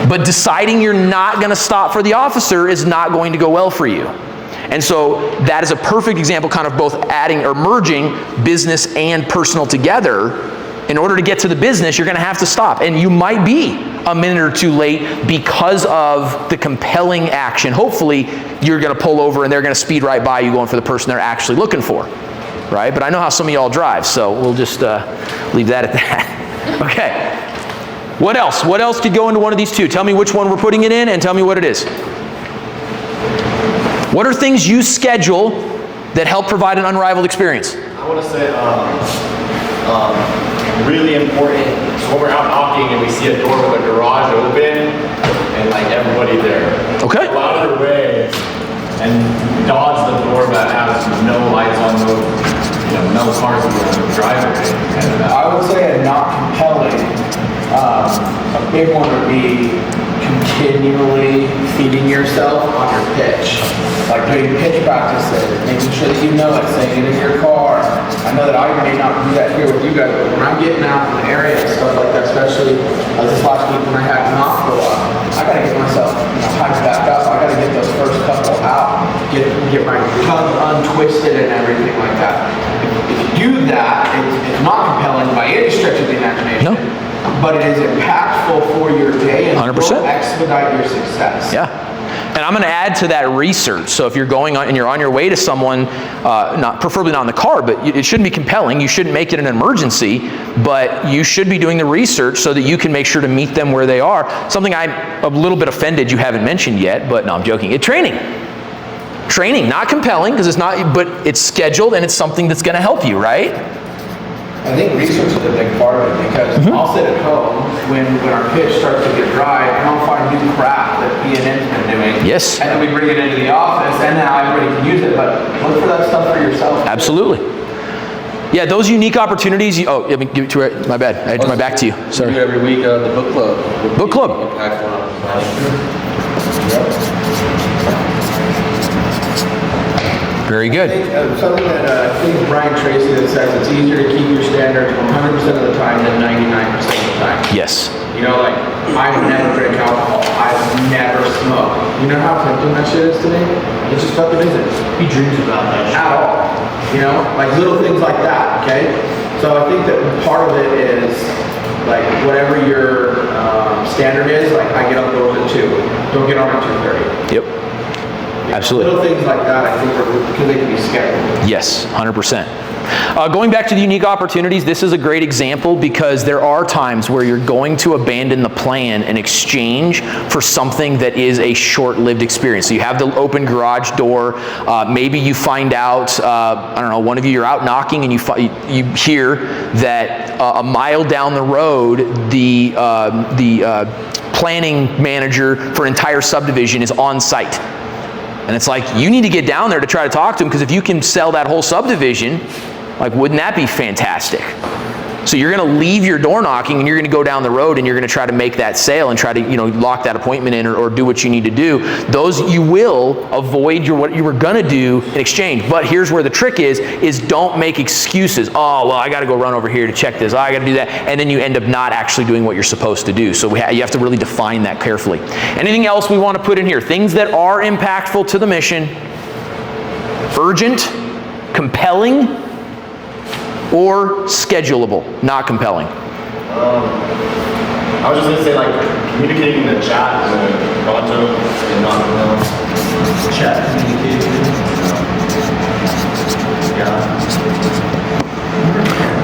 But deciding you're not going to stop for the officer is not going to go well for you. And so that is a perfect example, kind of both adding or merging business and personal together. In order to get to the business, you're going to have to stop. And you might be a minute or two late because of the compelling action. Hopefully, you're going to pull over and they're going to speed right by you going for the person they're actually looking for. Right? But I know how some of y'all drive, so we'll just leave that at that. Okay. What else? What else could go into one of these two? Tell me which one we're putting it in and tell me what it is. What are things you schedule that help provide an unrivaled experience? I want to say really important. So when we're out knocking and we see a door with a garage open and like everybody there. Okay. Go out of their way and dodge the door that has no lights on, no cars in the driveway. And, I would say a not compelling. A big one would be continually feeding yourself on your pitch. Like doing pitch practices, making sure that you know it, saying it in your car. I know that I may not do that here with you guys, but when I'm getting out in the area and stuff like that, especially this last week when I had knock for a while, I gotta get myself hyped back up. I gotta get those first couple out, get my tongue untwisted and everything like that. If you do that, it's not compelling by any stretch of the imagination. No. But it is impactful for your day and 100%. will expedite your success. Yeah. And I'm going to add to that research. So if you're going on and you're on your way to someone, preferably not in the car, but it shouldn't be compelling. You shouldn't make it an emergency, but you should be doing the research so that you can make sure to meet them where they are. Something I'm a little bit offended you haven't mentioned yet, but no, I'm joking. Training. Training, not compelling because it's not, but it's scheduled and it's something that's going to help you, right? I think research is a big part of it because I'll sit at home when our pitch starts to get dry and I'll find new crap that B&N's been doing. Yes. And then we bring it into the office and now everybody can use it, but look for that stuff for yourself. Absolutely. Yeah, those unique opportunities. Give it to my bad. I had my back to you. Sorry. We do every week the book club. Book club. Very good. Something that I think Brian Tracy that says it's easier to keep your standards 100% of the time than 99% of the time. Yes. You know, like, I've never drank alcohol. I've never smoked. You know how tempting that shit is to me? It just fucking isn't. He dreams about that shit. At all. You know? Like, little things like that, okay? So I think that part of it is, like, whatever your standard is, like, I get on the doors at 2. Don't get on at 2:30. Yep. Absolutely. Little things like that, I think, because they can be scheduled. Yes, 100%. Going back to the unique opportunities, this is a great example because there are times where you're going to abandon the plan in exchange for something that is a short-lived experience. So you have the open garage door. Maybe you find out, I don't know, one of you're out knocking and you hear that a mile down the road, the planning manager for an entire subdivision is on site. And it's like, you need to get down there to try to talk to him because if you can sell that whole subdivision, like, wouldn't that be fantastic? So you're going to leave your door knocking and you're going to go down the road and you're going to try to make that sale and try to, lock that appointment in or do what you need to do. Those, you will avoid what you were going to do in exchange. But here's where the trick is don't make excuses. Oh, well, I got to go run over here to check this. Oh, I got to do that. And then you end up not actually doing what you're supposed to do. So you have to really define that carefully. Anything else we want to put in here? Things that are impactful to the mission, urgent, compelling, or schedulable, not compelling. I was just going to say, like, communicating in the chat is pronto and not Chat communication. Yeah.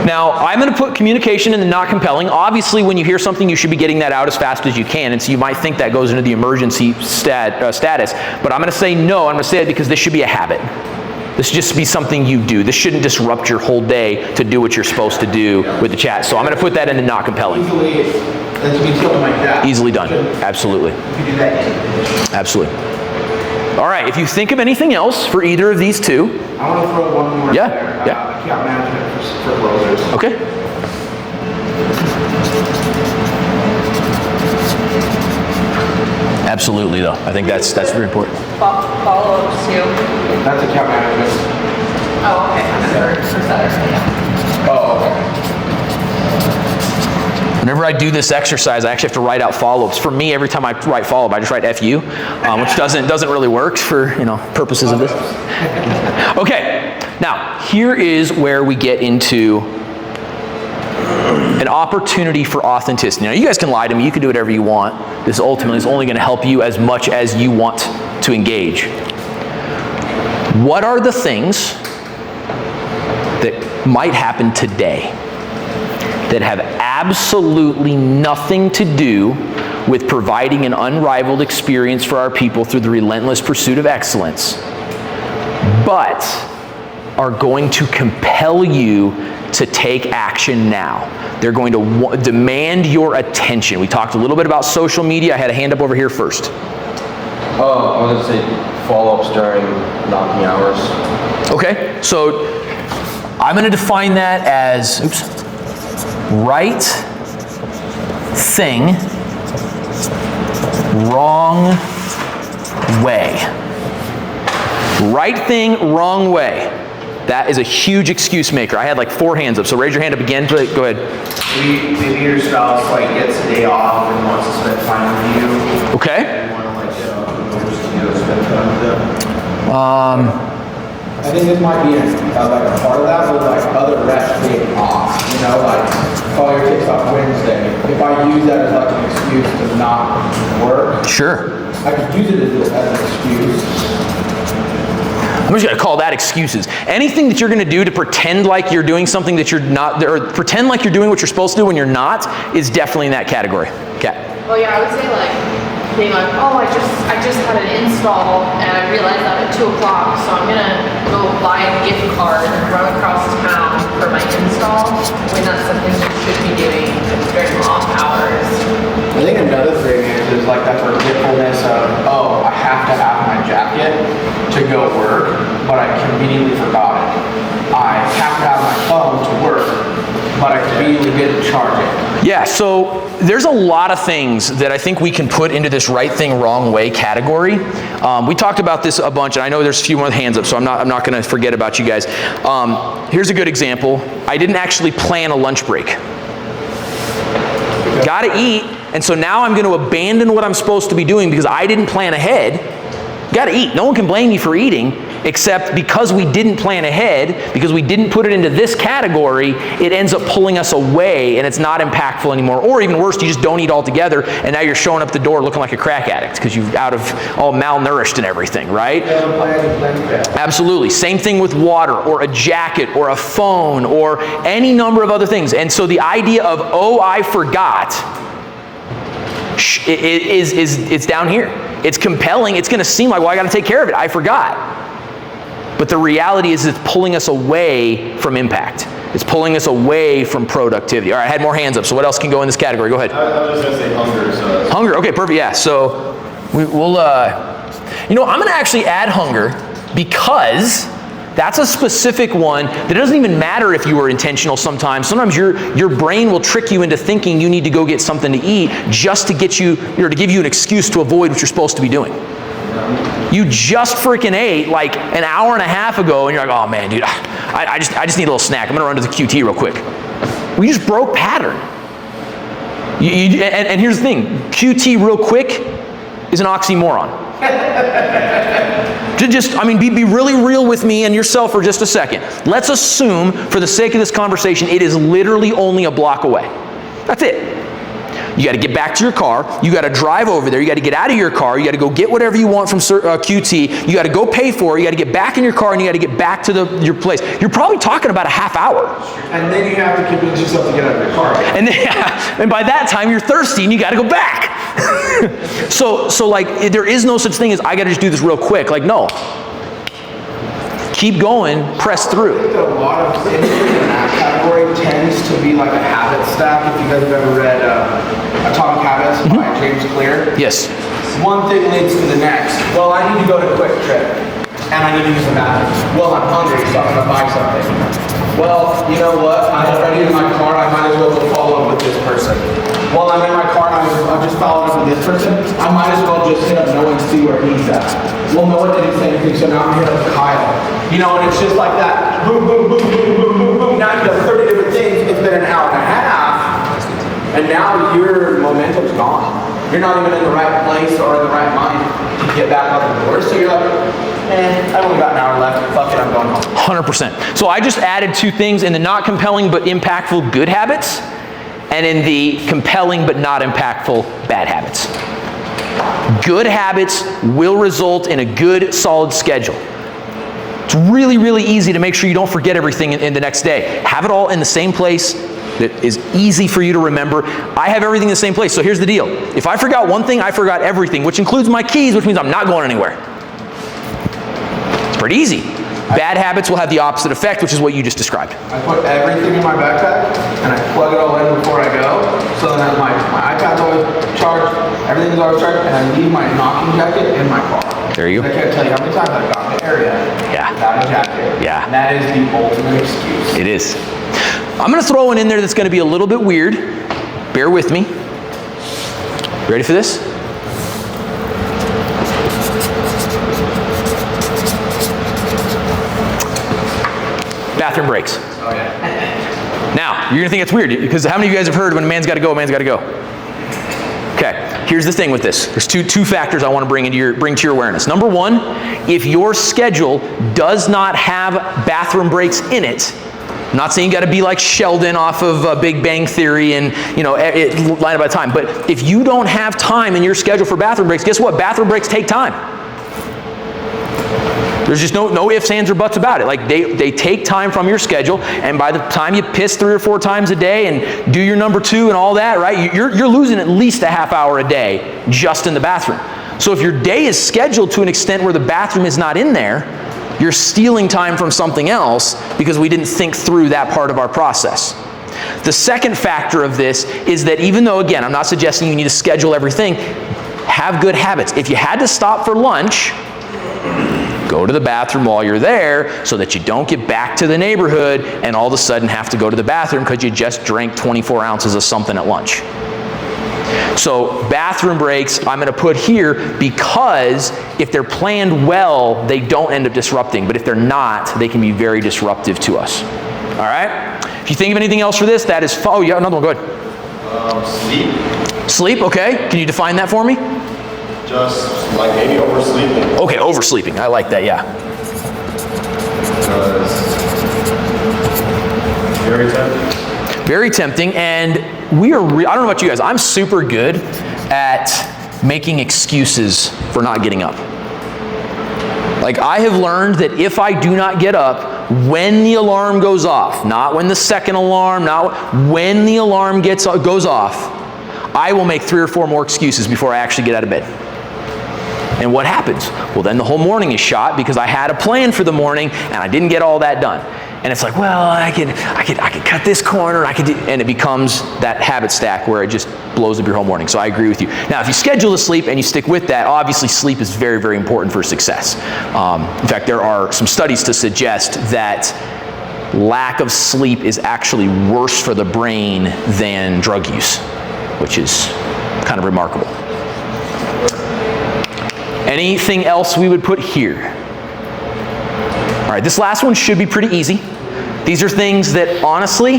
Now, I'm going to put communication in the not compelling. Obviously, when you hear something, you should be getting that out as fast as you can, and so you might think that goes into the emergency status. But I'm going to say no. I'm going to say it because this should be a habit. This should just be something you do. This shouldn't disrupt your whole day to do what you're supposed to do with the chat. So I'm going to put that in the not compelling. Easily, that you can something like that. Easily done. Absolutely. You can do that. Absolutely. All right, if you think of anything else for either of these two. I want to throw one more Yeah, there. yeah. Account management for closers. Okay. Absolutely, though. I think that's very important. Follow-ups too. That's account management. Oh, okay. For Saturday, yeah. Oh, okay. Whenever I do this exercise, I actually have to write out follow-ups. For me, every time I write follow-up, I just write FU, which doesn't really work for purposes of this. Okay, now here is where we get into an opportunity for authenticity. Now, you guys can lie to me. You can do whatever you want. This ultimately is only going to help you as much as you want to engage. What are the things that might happen today that have absolutely nothing to do with providing an unrivaled experience for our people through the relentless pursuit of excellence, but are going to compel you to take action now? They're going to demand your attention. We talked a little bit about social media. I had a hand up over here first. I was going to say follow-ups during knocking hours. Okay, so I'm going to define that as, right thing, wrong way. Right thing, wrong way. That is a huge excuse maker. I had like 4 hands up, so raise your hand up again. Go ahead. Maybe your spouse gets a day off and wants to spend time with you. Okay. And you want to spend time with them. I think this might be a part of that with other reps being off. Call your kicks off Wednesday. If I use that as an excuse to not work, Sure. I could use it as an excuse. I'm just gonna call that excuses. Anything that you're gonna do to pretend like you're doing something that you're not, or pretend like you're doing what you're supposed to do when you're not, is definitely in that category. Okay. Well, yeah, I would say like, being like, oh, I just had an install and I realized that at 2 o'clock, so I'm gonna go buy a gift card and run across town for my install, when that's something you should be doing during off hours. I think another thing is like that forgetfulness of, oh, I have to have my jacket to go work, but I conveniently forgot it. I have to have my phone to work, but I conveniently didn't charge it. Yeah, so there's a lot of things that I think we can put into this right thing, wrong way category. We talked about this a bunch, and I know there's a few more hands up, so I'm not going to forget about you guys. Here's a good example. I didn't actually plan a lunch break. Got to eat, and so now I'm going to abandon what I'm supposed to be doing because I didn't plan ahead. Got to eat. No one can blame me for eating, except because we didn't plan ahead, because we didn't put it into this category, it ends up pulling us away and it's not impactful anymore. Or even worse, you just don't eat altogether and now you're showing up the door looking like a crack addict because you're all malnourished and everything, right? Absolutely. Same thing with water or a jacket or a phone or any number of other things. And so the idea of, oh, I forgot, it's down here. It's compelling. It's going to seem like, well, I got to take care of it. I forgot. But the reality is it's pulling us away from impact. It's pulling us away from productivity. All right, I had more hands up, so what else can go in this category? Go ahead. I was just going to say hunger. So. Hunger, okay, perfect, yeah. So we'll, I'm going to actually add hunger because that's a specific one that doesn't even matter if you were intentional sometimes. Sometimes your brain will trick you into thinking you need to go get something to eat just to get you, or to give you an excuse to avoid what you're supposed to be doing. You just freaking ate like an hour and a half ago and you're like, oh man, dude, I just need a little snack. I'm gonna run to the QT real quick. We just broke pattern. And here's the thing, QT real quick is an oxymoron. Be really real with me and yourself for just a second. Let's assume, for the sake of this conversation, it is literally only a block away. That's it. You got to get back to your car. You got to drive over there. You got to get out of your car. You got to go get whatever you want from QT. You got to go pay for it. You got to get back in your car and you got to get back to your place. You're probably talking about a half hour. And then you have to convince yourself to get out of your car. And by that time you're thirsty and you got to go back. so like there is no such thing as I got to just do this real quick. Like no. Keep going, press through. I think that a lot of industry in that category tends to be like a habit stack. If you guys have ever read Atomic Habits by James Clear. Yes. One thing leads to the next. Well, I need to go to Quick Trip, and I need to use the bathroom. Well, I'm hungry, so I'm gonna buy something. Well, you know what? I'm already in my car. I might as well go follow up with this person. Well, I'm in my car. I've just followed up with this person. I might as well just hit up Noah and see where he's at. Well, Noah didn't say anything, so now I'm hitting up Kyle. You know, and it's just like that. Boom, boom, boom, boom, boom, boom, boom. Now you've done 30 different things. It's been an hour and a half, and now your momentum's gone. You're not even in the right place or in the right mind to get back out the door. So you're like, I've only got an hour left. Fuck it, I'm going home. 100%. So I just added two things in the not compelling but impactful good habits, and in the compelling but not impactful bad habits. Good habits will result in a good, solid schedule. It's really, really easy to make sure you don't forget everything in the next day. Have it all in the same place that is easy for you to remember. I have everything in the same place, so here's the deal. If I forgot one thing, I forgot everything, which includes my keys, which means I'm not going anywhere. It's pretty easy. Bad habits will have the opposite effect, which is what you just described. I put everything in my backpack, and I plug it all in before I go, so then my iPad's always charged, everything's always charged, and I leave my knocking jacket in my car. There you go. I can't tell you how many times I've gotten to the area without a jacket. Yeah. And that is the ultimate excuse. It is. I'm going to throw one in there that's going to be a little bit weird. Bear with me. Ready for this? Bathroom breaks. Oh yeah. Now, you're going to think it's weird, because how many of you guys have heard when a man's got to go, a man's got to go? Okay, here's the thing with this. There's two factors I want to bring to your awareness. Number one, if your schedule does not have bathroom breaks in it, I'm not saying you got to be like Sheldon off of Big Bang Theory and, you know, line by time. But if you don't have time in your schedule for bathroom breaks, guess what? Bathroom breaks take time. There's just no ifs, ands, or buts about it. Like they take time from your schedule, and by the time you piss 3 or 4 times a day and do your number 2 and all that, right? You're losing at least a half hour a day just in the bathroom. So if your day is scheduled to an extent where the bathroom is not in there, you're stealing time from something else because we didn't think through that part of our process. The second factor of this is that even though, again, I'm not suggesting you need to schedule everything, have good habits. If you had to stop for lunch, go to the bathroom while you're there so that you don't get back to the neighborhood and all of a sudden have to go to the bathroom because you just drank 24 ounces of something at lunch. So bathroom breaks I'm going to put here because if they're planned well, they don't end up disrupting. But if they're not, they can be very disruptive to us. All right? If you think of anything else for this, that is, oh yeah, another one, go ahead. Sleep. Sleep, okay. Can you define that for me? Just like maybe oversleeping. Okay, oversleeping. I like that, yeah. Very tempting. Very tempting, and we are, I don't know about you guys, I'm super good at making excuses for not getting up. Like I have learned that if I do not get up when the alarm goes off, not when the second alarm, not when the alarm goes off, I will make 3 or 4 more excuses before I actually get out of bed. And what happens? Well, then the whole morning is shot because I had a plan for the morning and I didn't get all that done. And it's like, well, I could cut this corner, and it becomes that habit stack where it just blows up your whole morning. So I agree with you. Now, if you schedule the sleep and you stick with that, obviously sleep is very, very important for success. In fact, there are some studies to suggest that lack of sleep is actually worse for the brain than drug use, which is kind of remarkable. Anything else we would put here? All right, this last one should be pretty easy. These are things that, honestly,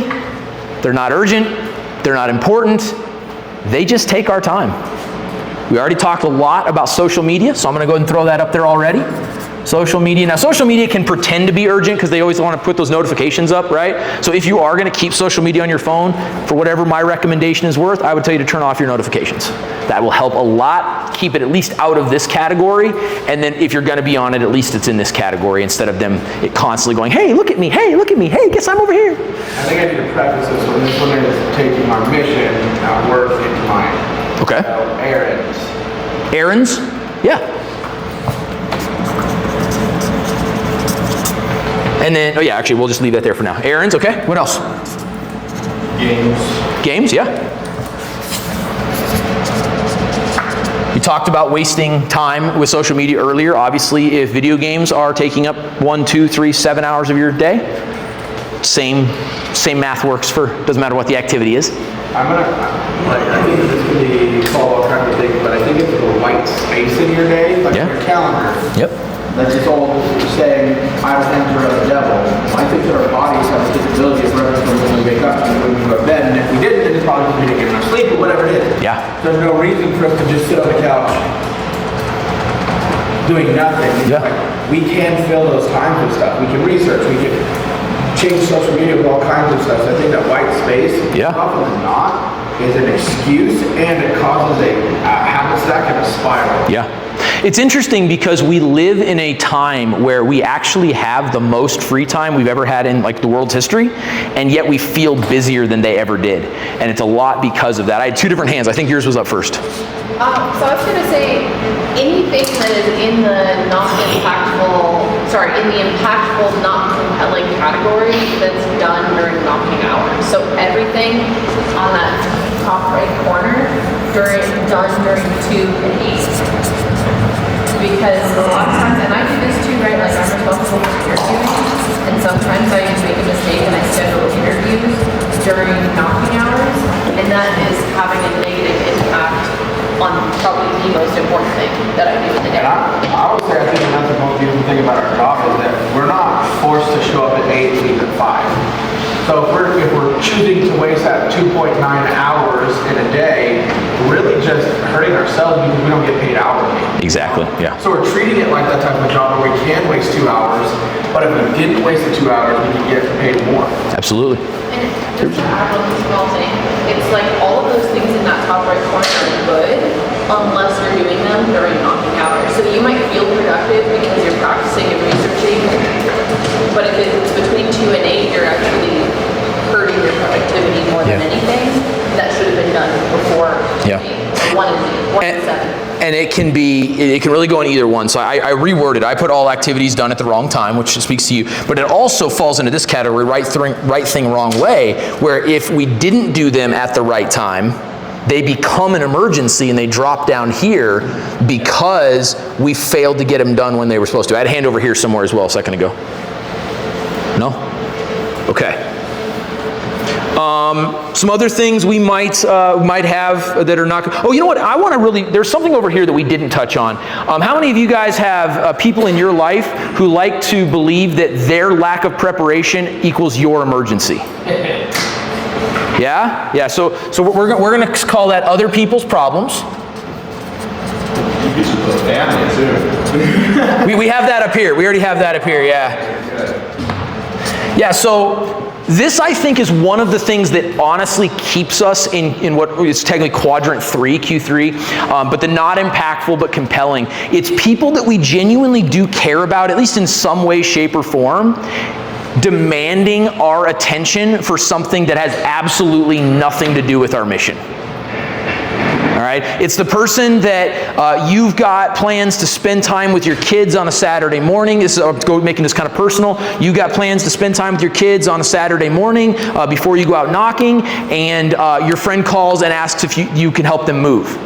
they're not urgent, they're not important, they just take our time. We already talked a lot about social media, so I'm going to go ahead and throw that up there already. Social media. Now, social media can pretend to be urgent because they always want to put those notifications up, right? So if you are going to keep social media on your phone, for whatever my recommendation is worth, I would tell you to turn off your notifications. That will help a lot. Keep it at least out of this category, and then if you're going to be on it, at least it's in this category instead of it constantly going, hey, look at me, hey, look at me, hey, guess I'm over here. I think I need to preface this one. This one is taking our mission at work into mine. Okay. So, errands. Errands? Yeah. And then, oh yeah, actually, we'll just leave that there for now. Errands, okay. What else? Games. Games, yeah. We talked about wasting time with social media earlier. Obviously, if video games are taking up 1, 2, 3, 7 hours of your day, same math works for, doesn't matter what the activity is. I think this could be called all kinds of things, but I think it's a white space in your day, like Yeah. your calendar. Yep. That's just all saying, I will enter of the devil. I think that our bodies have the capability of running from when we wake up and when we go to bed, and if we didn't, then it's probably because we didn't get enough sleep or whatever it is. Yeah. There's no reason for us to just sit on the couch doing nothing. Yeah. Like, we can fill those times with stuff. We can research, we can change social media with all kinds of stuff. So I think that white space, Yeah. often than not, is an excuse, and it causes a habit stack and a spiral. Yeah. It's interesting because we live in a time where we actually have the most free time we've ever had in like the world's history, and yet we feel busier than they ever did. And it's a lot because of that. I had 2 different hands. I think yours was up first. So I was going to say, anything that is in the impactful, not compelling category that's done during knocking hours. So everything on that top right corner done during 2 and 8. Because a lot of times, and I do this too, right? Like I'm responsible for interviewing, and sometimes I make a mistake and I schedule interviews during knocking hours, and that is having a negative impact on probably the most important thing that I do in the day. And I would say, I think another most beautiful thing about our job is that we're not forced to show up at 8 and leave at 5. So if we're choosing to waste that 2.9 hours in a day, we're really just hurting ourselves because we don't get paid hourly. Exactly, yeah. So we're treating it like that type of job where we can waste 2 hours, But if we didn't waste the 2 hours, we could get paid more. Absolutely. And just to add one small thing, it's like all of those things in that top right corner are good unless you're doing them during knocking hours. So you might feel productive because you're practicing and researching, but if it's between 2 and 8, you're actually hurting your productivity more than anything. That should have been done before 1 and 7. And it can really go in either one. So I reworded. I put all activities done at the wrong time, which speaks to you. But it also falls into this category, right thing, wrong way, where if we didn't do them at the right time, they become an emergency and they drop down here because we failed to get them done when they were supposed to. I had a hand over here somewhere as well a second ago. No? Okay. Some other things we might have that are not. Oh, you know what? I want to really. There's something over here that we didn't touch on. How many of you guys have people in your life who like to believe that their lack of preparation equals your emergency? Yeah, yeah. So we're going to call that other people's problems. You should put family too. We have that up here. We already have that up here. Yeah. Yeah. So. This, I think, is one of the things that honestly keeps us in what is technically quadrant 3, Q3, but the not impactful but compelling. It's people that we genuinely do care about, at least in some way, shape, or form, demanding our attention for something that has absolutely nothing to do with our mission. All right? It's the person that you've got plans to spend time with your kids on a Saturday morning. This is making this kind of personal. You got plans to spend time with your kids on a Saturday morning before you go out knocking, and your friend calls and asks if you can help them move.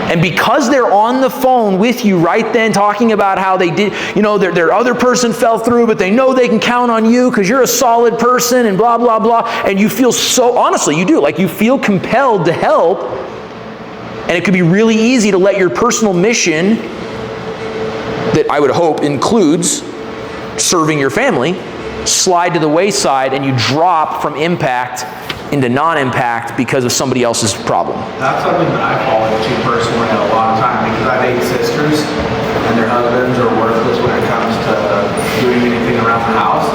And because they're on the phone with you right then talking about how they did, their other person fell through, but they know they can count on you because you're a solid person and blah, blah, blah. And you feel so, honestly, you do. Like you feel compelled to help. And it could be really easy to let your personal mission, that I would hope includes serving your family, slide to the wayside, and you drop from impact into non-impact because of somebody else's problem. That's something that I fall into personally a lot of time because I have 8 sisters and their husbands are worthless when it comes to doing anything around the house.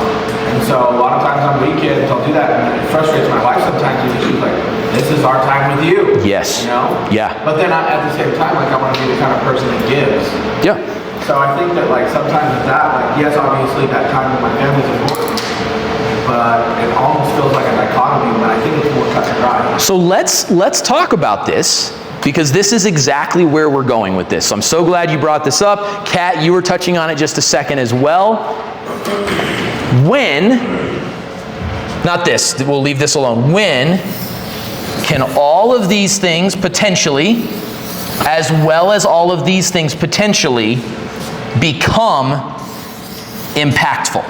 And so a lot of times on weekends I'll do that and it frustrates my wife sometimes because she's like, this is our time with you. Yes. Yeah. But then at the same time, like I want to be the kind of person that gives. Yeah. So I think that like sometimes with that, like yes, obviously that time with my family is important. But it almost feels like a dichotomy when I think it's more cut and dry. So let's talk about this, because this is exactly where we're going with this. So I'm so glad you brought this up. Kat, you were touching on it just a second as well. When, not this, we'll leave this alone. When can all of these things potentially, as well as all of these things potentially, become impactful?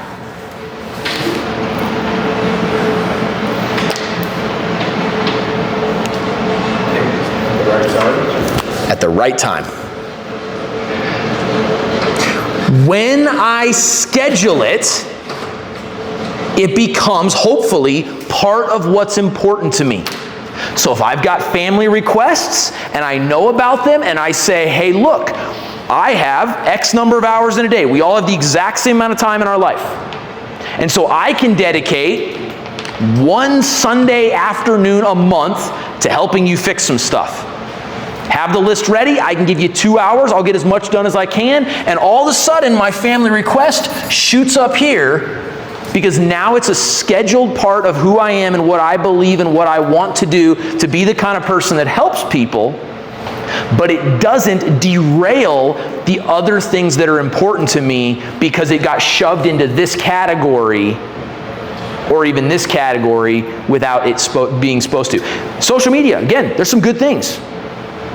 At the right time. When I schedule it, it becomes, hopefully, part of what's important to me. So if I've got family requests and I know about them and I say, hey, look, I have X number of hours in a day. We all have the exact same amount of time in our life. And so I can dedicate one Sunday afternoon a month to helping you fix some stuff. Have the list ready. I can give you 2 hours. I'll get as much done as I can. And all of a sudden, my family request shoots up here because now it's a scheduled part of who I am and what I believe and what I want to do to be the kind of person that helps people. But it doesn't derail the other things that are important to me because it got shoved into this category or even this category without it being supposed to. Social media, again, there's some good things.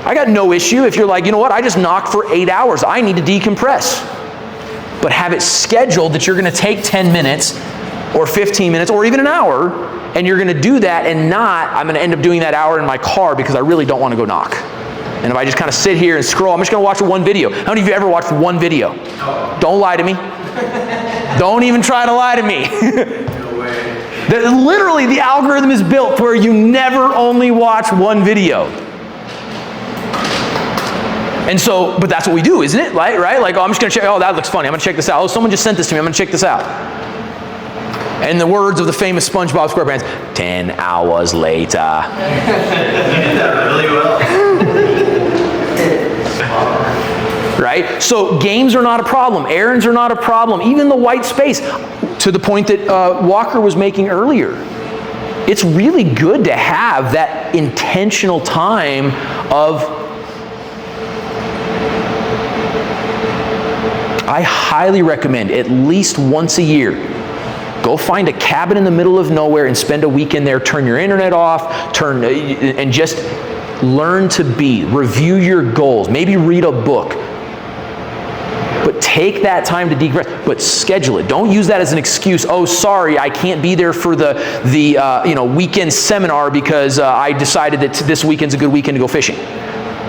I got no issue if you're like, you know what, I just knocked for 8 hours. I need to decompress. But have it scheduled that you're going to take 10 minutes or 15 minutes or even an hour, and you're going to do that and not, I'm going to end up doing that hour in my car because I really don't want to go knock. And if I just kind of sit here and scroll, I'm just going to watch one video. How many of you ever watched one video? No. Don't lie to me. Don't even try to lie to me. No way. Literally, the algorithm is built where you never only watch one video. And so, but that's what we do, isn't it? Right? Like, oh, I'm just going to check, oh, that looks funny. I'm going to check this out. Oh, someone just sent this to me. I'm going to check this out. And in the words of the famous SpongeBob SquarePants, 10 hours later. You did that really well. Right? So games are not a problem. Errands are not a problem. Even the white space, to the point that Walker was making earlier. It's really good to have that intentional time of, I highly recommend at least once a year, go find a cabin in the middle of nowhere and spend a weekend there. Turn your internet off, and just learn to be. Review your goals. Maybe read a book. But take that time to decompress. But schedule it. Don't use that as an excuse. Oh, sorry, I can't be there for the weekend seminar because I decided that this weekend's a good weekend to go fishing.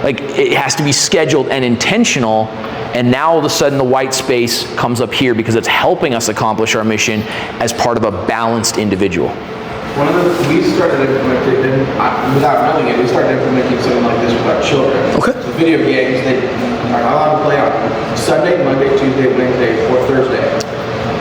Like, it has to be scheduled and intentional. And now all of a sudden the white space comes up here because it's helping us accomplish our mission as part of a balanced individual. We started implementing, without knowing it, we started implementing something like this with our children. Okay. So video games, they are not allowed to play on Sunday, Monday, Tuesday, Wednesday, or Thursday.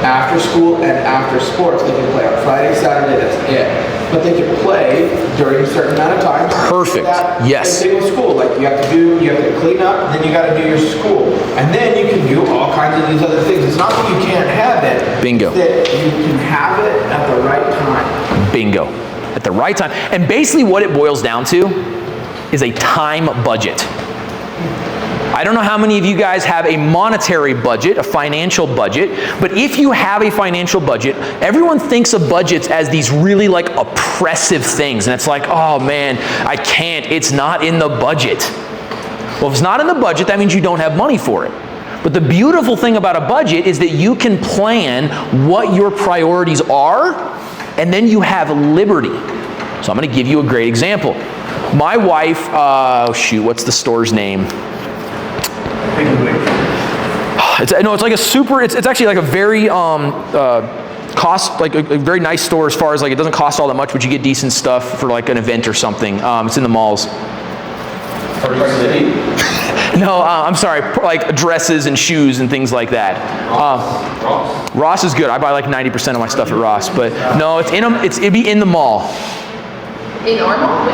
After school and after sports, they can play on Friday, Saturday, that's it. But they can play during a certain amount of time. Perfect. Yes. Same with school. Like you have to clean up, then you got to do your school. And then you can do all kinds of these other things. It's not that you can't have it. Bingo. It's that you can have it at the right time. Bingo. At the right time. And basically what it boils down to is a time budget. I don't know how many of you guys have a monetary budget, a financial budget, but if you have a financial budget, everyone thinks of budgets as these really like oppressive things. And it's like, oh man, I can't, it's not in the budget. Well, if it's not in the budget, that means you don't have money for it. But the beautiful thing about a budget is that you can plan what your priorities are, and then you have liberty. So I'm going to give you a great example. My wife, what's the store's name? It's like a super, it's actually like a very like a very nice store as far as like it doesn't cost all that much, but you get decent stuff for like an event or something. It's in the malls. No, I'm sorry, like dresses and shoes and things like that. Ross is good. I buy like 90% of my stuff at Ross, but no, it'd be in the mall. In our mall?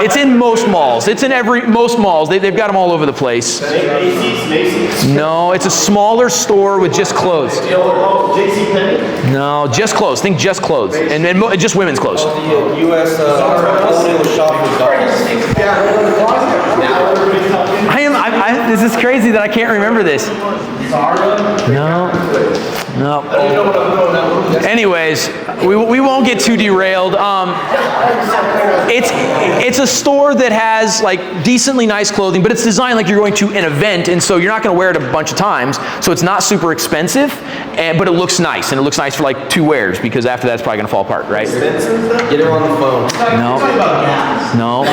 It's in most malls. It's in most malls. They've got them all over the place. Macy's? No, it's a smaller store with just clothes. JCPenney? No, just clothes. Think just clothes. And just women's clothes. The U.S. only shop with dollars. This is crazy that I can't remember this. No. Anyways, we won't get too derailed. It's a store that has like decently nice clothing, but it's designed like you're going to an event, and so you're not going to wear it a bunch of times. So it's not super expensive, but it looks nice, and it looks nice for like 2 wears because after that it's probably going to fall apart, right? Get her on the phone. No.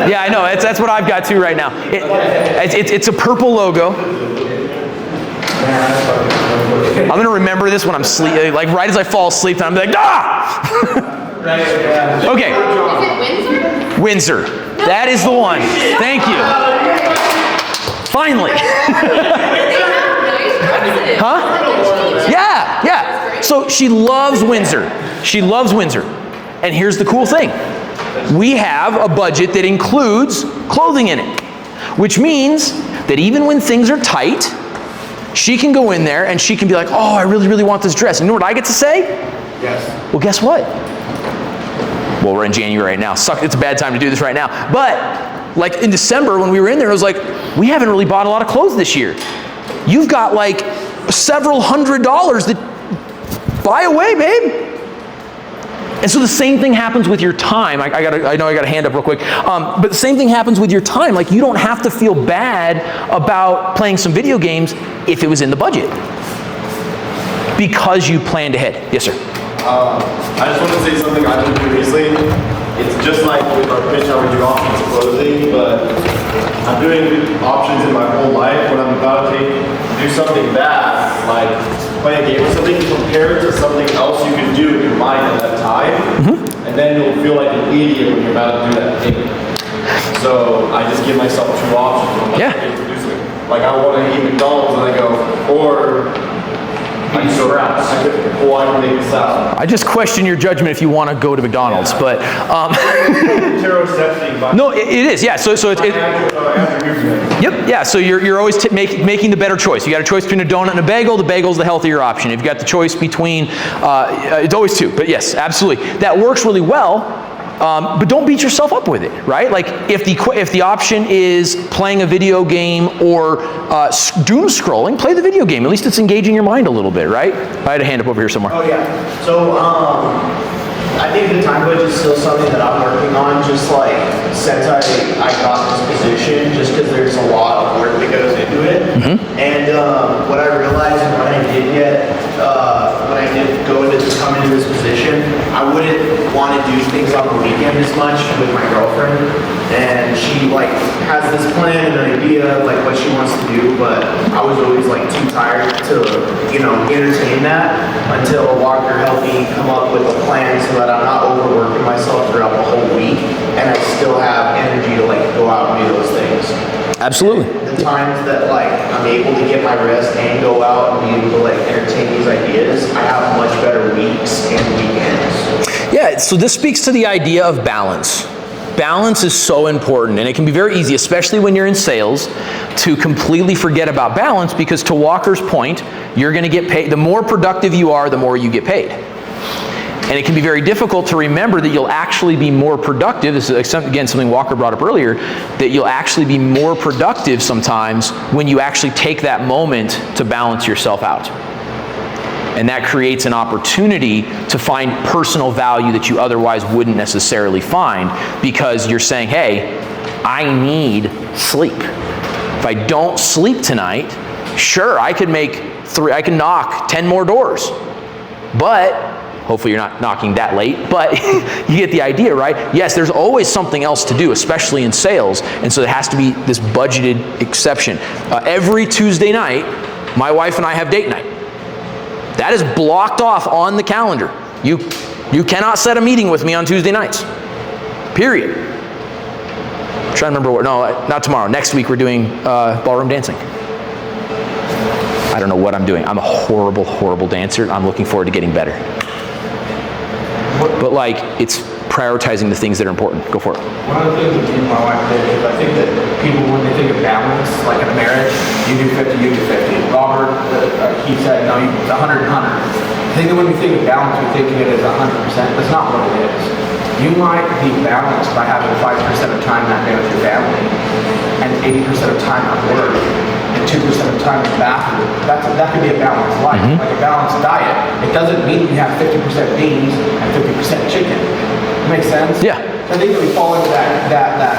Yeah, I know. That's what I've got too right now. It's a purple logo. I'm gonna remember this when I'm sleeping. Like right as I fall asleep, and I'm like, ah! Okay. Is it Windsor? Windsor. That is the one. Thank you. Finally. Huh? Yeah. So she loves Windsor. And here's the cool thing. We have a budget that includes clothing in it, which means that even when things are tight, she can go in there and she can be like, oh, I really, really want this dress. And you know what I get to say? Yes. Well, guess what? Well, we're in January right now. It's a bad time to do this right now. But like in December when we were in there, it was like, we haven't really bought a lot of clothes this year. You've got like several $100s that buy away, babe. And so the same thing happens with your time. I know I got a hand up real quick. But the same thing happens with your time. Like you don't have to feel bad about playing some video games if it was in the budget, because you planned ahead. Yes, sir. I just want to say something I did previously. It's just like with our pitch, how we do options closing, but I'm doing options in my whole life. When I'm about to do something bad, like play a game or something, compare it to something else you can do in your mind at that time. And and then you'll feel like an idiot when you're about to do that thing. So I just give myself 2 options. I'm like, Yeah. introducing. Like I want to eat McDonald's, and I go, or I can go Sprouts. I can make a salad. I just question your judgment if you want to go to McDonald's, but no, it is. Yeah. So yep. Yeah. So you're always making the better choice. You got a choice between a donut and a bagel. The bagel's the healthier option. If you got the choice between, it's always 2. But yes, absolutely, that works really well. But don't beat yourself up with it, right? Like if the option is playing a video game or doom scrolling, play the video game. At least it's engaging your mind a little bit, right? I had a hand up over here somewhere. Oh yeah. So I think the time budget is still something that I'm working on. Just like since I got this position, just because there's a lot of work that goes into it. Mm-hmm. And what I realized when I did come into this position, I wouldn't want to do things on the weekend as much with my girlfriend. And she like has this plan and an idea of like what she wants to do, but I was always like too tired to, entertain that until Walker helped me come up with a plan so that I'm not overworking myself throughout the whole week and I still have energy to like go out and do those things. Absolutely. The times that like I'm able to get my rest and go out and be able to like entertain these ideas, I have much better weeks and weekends. Yeah, so this speaks to the idea of balance. Balance is so important, and it can be very easy, especially when you're in sales, to completely forget about balance, because to Walker's point, you're going to get paid. The more productive you are, the more you get paid. And it can be very difficult to remember that you'll actually be more productive. This is, again, something Walker brought up earlier, that you'll actually be more productive sometimes when you actually take that moment to balance yourself out. And that creates an opportunity to find personal value that you otherwise wouldn't necessarily find, because you're saying, hey, I need sleep. If I don't sleep tonight, sure, I can knock 10 more doors. But hopefully you're not knocking that late, but you get the idea, right? Yes, there's always something else to do, especially in sales, and so there has to be this budgeted exception. Every Tuesday night, my wife and I have date night. That is blocked off on the calendar. You cannot set a meeting with me on Tuesday nights. Period. I'm trying to remember not tomorrow. Next week we're doing ballroom dancing. I don't know what I'm doing. I'm a horrible, horrible dancer. I'm looking forward to getting better. But like, it's prioritizing the things that are important. Go for it. One of the things that me and my wife did is I think that people, when they think of balance, like in a marriage, you do 50, you do 50. Robert, he said, no, it's 100 and 100. I think that when we think of balance, we think of it as 100%. That's not what it is. You might be balanced by having 5% of time that day with your family and 80% of time at work and 2% of time in the bathroom. That could be a balanced life, like a balanced diet. It doesn't mean you have 50% beans and 50% chicken. Makes sense? Yeah. I think that we fall into that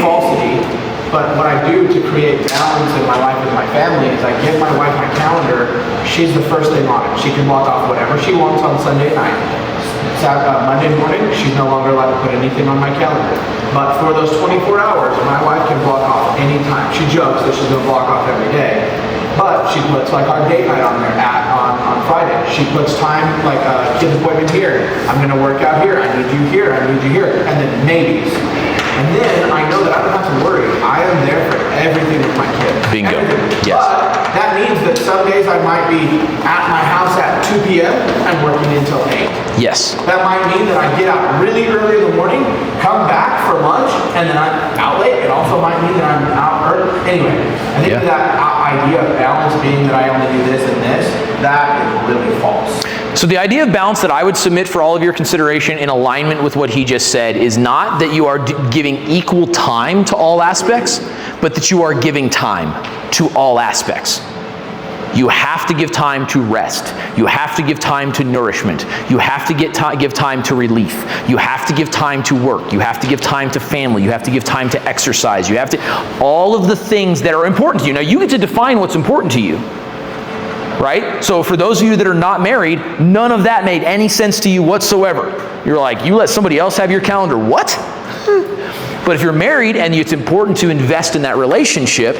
falsity. But what I do to create balance in my life with my family is I give my wife my calendar. She's the first thing on it. She can block off whatever she wants on Sunday night. Monday morning, she's no longer allowed to put anything on my calendar. But for those 24 hours, my wife can block off any time. She jokes that she's going to block off every day. But she puts like our date night on there on Friday. She puts time like a kid's appointment here. I'm going to work out here. I need you here. I need you here. And then maybes. And then I know that I don't have to worry. I am there for everything with my kids. Bingo. Everything. Yes. But that means that some days I might be at my house at 2 p.m. and working until 8. Yes. That might mean that I get out really early in the morning, come back for lunch, and then I'm out late. It also might mean that I'm out early. Anyway, I think that idea of balance being that I only do this and this, that is really false. So the idea of balance that I would submit for all of your consideration in alignment with what he just said is not that you are giving equal time to all aspects, but that you are giving time to all aspects. You have to give time to rest. You have to give time to nourishment. You have to give time to relief. You have to give time to work. You have to give time to family. You have to give time to exercise. You have to, all of the things that are important to you. Now you get to define what's important to you. Right? So for those of you that are not married, none of that made any sense to you whatsoever. You're like, you let somebody else have your calendar, what? But if you're married and it's important to invest in that relationship,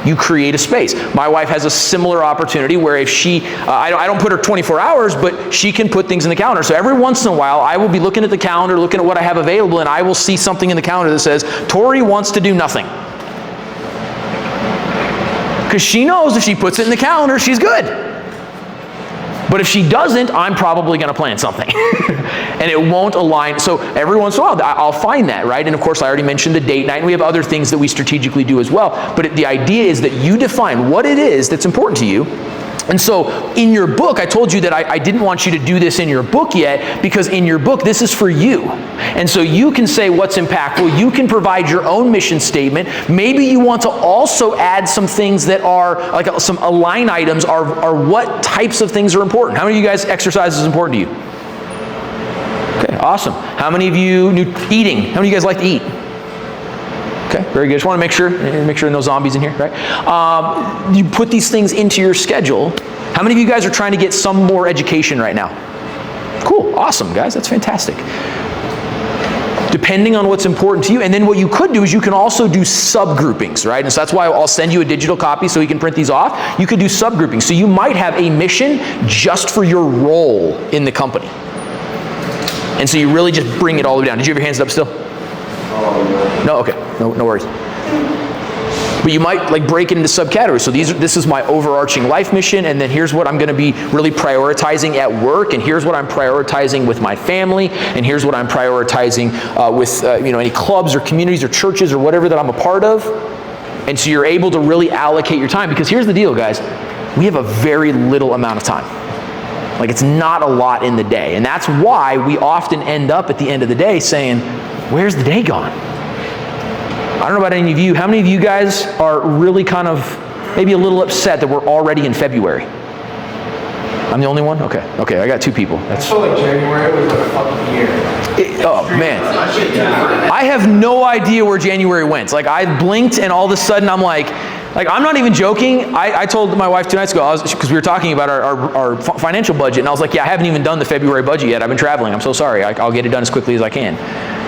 you create a space. My wife has a similar opportunity where if she, I don't put her 24 hours, but she can put things in the calendar. So every once in a while, I will be looking at the calendar, looking at what I have available, and I will see something in the calendar that says, Tori wants to do nothing. Because she knows if she puts it in the calendar, she's good. But if she doesn't, I'm probably going to plan something. And it won't align. So every once in a while, I'll find that, right? And of course, I already mentioned the date night, and we have other things that we strategically do as well. But the idea is that you define what it is that's important to you. And so in your book, I told you that I didn't want you to do this in your book yet, because in your book, this is for you. And so you can say what's impactful. You can provide your own mission statement. Maybe you want to also add some things that are, like some line items are what types of things are important. How many of you guys exercise is important to you? Okay, awesome. How many of you eating? How many of you guys like to eat? Okay, very good. Just want to make sure no zombies in here, right? You put these things into your schedule. How many of you guys are trying to get some more education right now? Cool, awesome, guys. That's fantastic. Depending on what's important to you. And then what you could do is you can also do subgroupings, right? And so that's why I'll send you a digital copy so you can print these off. You could do subgroupings. So you might have a mission just for your role in the company. And so you really just bring it all the way down. Did you have your hands up still? No, okay, no worries. But you might like break it into subcategories. So this is my overarching life mission, and then here's what I'm going to be really prioritizing at work, and here's what I'm prioritizing with my family, and here's what I'm prioritizing with any clubs or communities or churches or whatever that I'm a part of. And so you're able to really allocate your time, because here's the deal, guys. We have a very little amount of time. Like, it's not a lot in the day, and that's why we often end up at the end of the day saying, where's the day gone? I don't know about any of you. How many of you guys are really kind of maybe a little upset that we're already in February? I'm the only one? Okay, I got two people. I feel like January was like a fucking year. Oh, man. I have no idea where January went. Like, I blinked, and all of a sudden I'm like, I'm not even joking. I told my wife 2 nights ago, because we were talking about our financial budget, and I was like, yeah, I haven't even done the February budget yet. I've been traveling. I'm so sorry. I'll get it done as quickly as I can.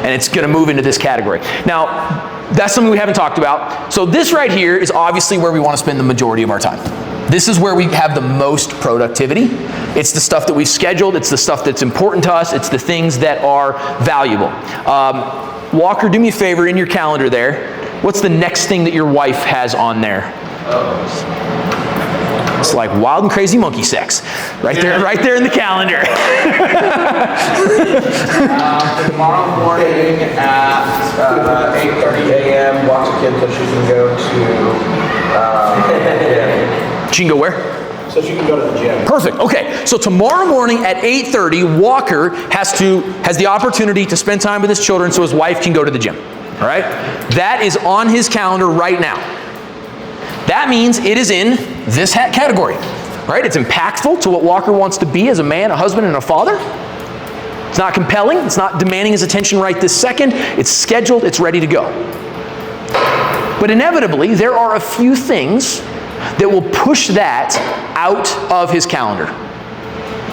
And it's going to move into this category. Now, that's something we haven't talked about. So this right here is obviously where we want to spend the majority of our time. This is where we have the most productivity. It's the stuff that we've scheduled. It's the stuff that's important to us. It's the things that are valuable. Walker, do me a favor, in your calendar there, what's the next thing that your wife has on there? It's like wild and crazy monkey sex. Right there in the calendar. Tomorrow morning at 8:30 a.m. watch a kid so she can go to She can go where? so she can go to the gym. Perfect. Okay. So tomorrow morning at 8:30, Walker has the opportunity to spend time with his children so his wife can go to the gym. All right? That is on his calendar right now. That means it is in this category. Right? It's impactful to what Walker wants to be as a man, a husband, and a father. It's not compelling. It's not demanding his attention right this second. It's scheduled. It's ready to go. But inevitably, there are a few things that will push that out of his calendar.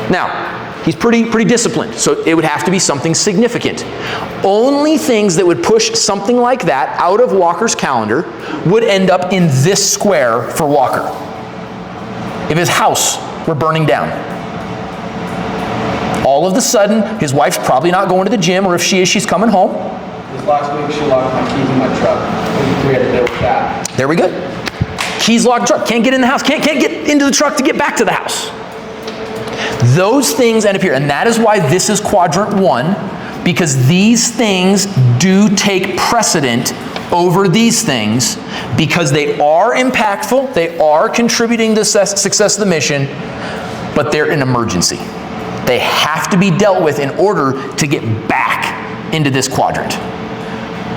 Now, he's pretty disciplined, so it would have to be something significant. Only things that would push something like that out of Walker's calendar would end up in this square for Walker. If his house were burning down, all of a sudden, his wife's probably not going to the gym, or if she is, she's coming home. This last week she locked my keys in my truck. We had to deal with that. There we go. Keys locked in the truck. Can't get in the house. Can't get into the truck to get back to the house. Those things end up here. And that is why this is quadrant 1, because these things do take precedent over these things, because they are impactful, they are contributing to the success of the mission, but they're an emergency. They have to be dealt with in order to get back into this quadrant.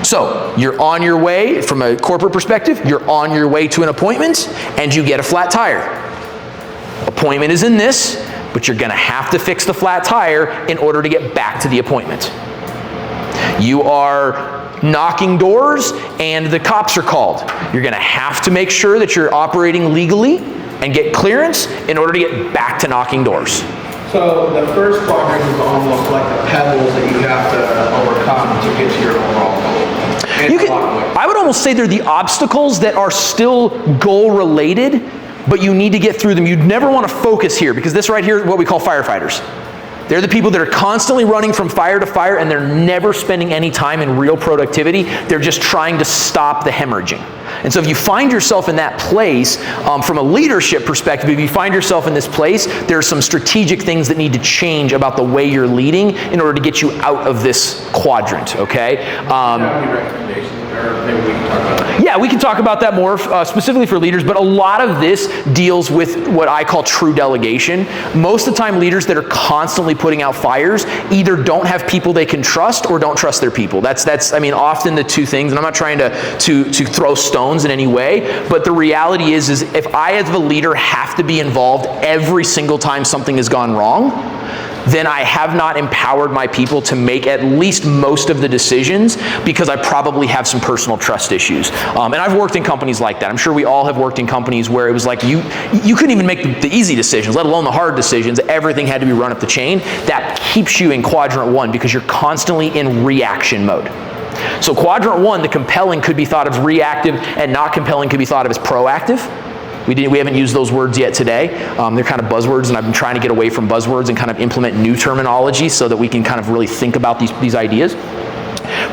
So you're on your way, from a corporate perspective, you're on your way to an appointment, and you get a flat tire. Appointment is in this, but you're going to have to fix the flat tire in order to get back to the appointment. You are knocking doors, and the cops are called. You're going to have to make sure that you're operating legally and get clearance in order to get back to knocking doors. So the first quadrant is almost like the pebbles that you have to overcome to get to your overall goal. I would almost say they're the obstacles that are still goal related, but you need to get through them. You'd never want to focus here, because this right here is what we call firefighters. They're the people that are constantly running from fire to fire, and they're never spending any time in real productivity. They're just trying to stop the hemorrhaging. And so if you find yourself in that place, from a leadership perspective, if you find yourself in this place, there are some strategic things that need to change about the way you're leading in order to get you out of this quadrant, okay? Any recommendations, or maybe we can talk about that? Yeah, we can talk about that more specifically for leaders, but a lot of this deals with what I call true delegation. Most of the time, leaders that are constantly putting out fires either don't have people they can trust or don't trust their people. That's I mean, often the two things, and I'm not trying to throw stones in any way, but the reality is if I as a leader have to be involved every single time something has gone wrong, then I have not empowered my people to make at least most of the decisions, because I probably have some personal trust issues. And I've worked in companies like that. I'm sure we all have worked in companies where it was like you couldn't even make the easy decisions, let alone the hard decisions. Everything had to be run up the chain. That keeps you in quadrant one, because you're constantly in reaction mode. So quadrant one, the compelling could be thought of as reactive, and not compelling could be thought of as proactive. We haven't used those words yet today. They're kind of buzzwords, and I've been trying to get away from buzzwords and kind of implement new terminology so that we can kind of really think about these ideas.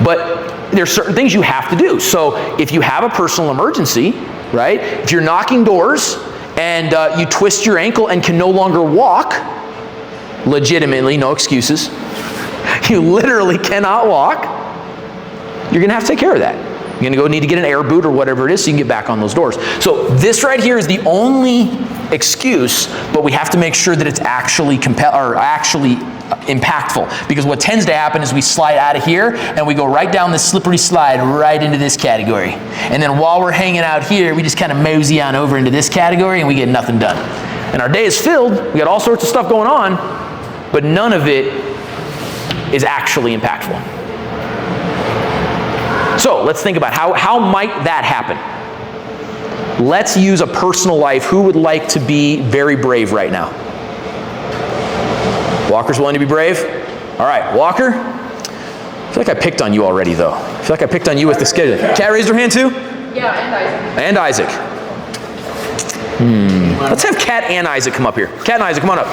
But there's certain things you have to do. So if you have a personal emergency, right? If you're knocking doors and you twist your ankle and can no longer walk, legitimately, no excuses, you literally cannot walk, you're gonna have to take care of that. You're gonna need to get an air boot or whatever it is so you can get back on those doors. So this right here is the only excuse, but we have to make sure that it's actually impactful. Because what tends to happen is we slide out of here and we go right down this slippery slide right into this category. And then while we're hanging out here, we just kind of mosey on over into this category and we get nothing done. And our day is filled, we got all sorts of stuff going on, but none of it is actually impactful. So let's think about how might that happen? Let's use a personal life. Who would like to be very brave right now? Walker's willing to be brave? All right, Walker. I feel like I picked on you already, though. I feel like I picked on you with the schedule. Kat raised her hand too? Yeah, and Isaac. And Isaac. Let's have Kat and Isaac come up here. Kat and Isaac, come on up.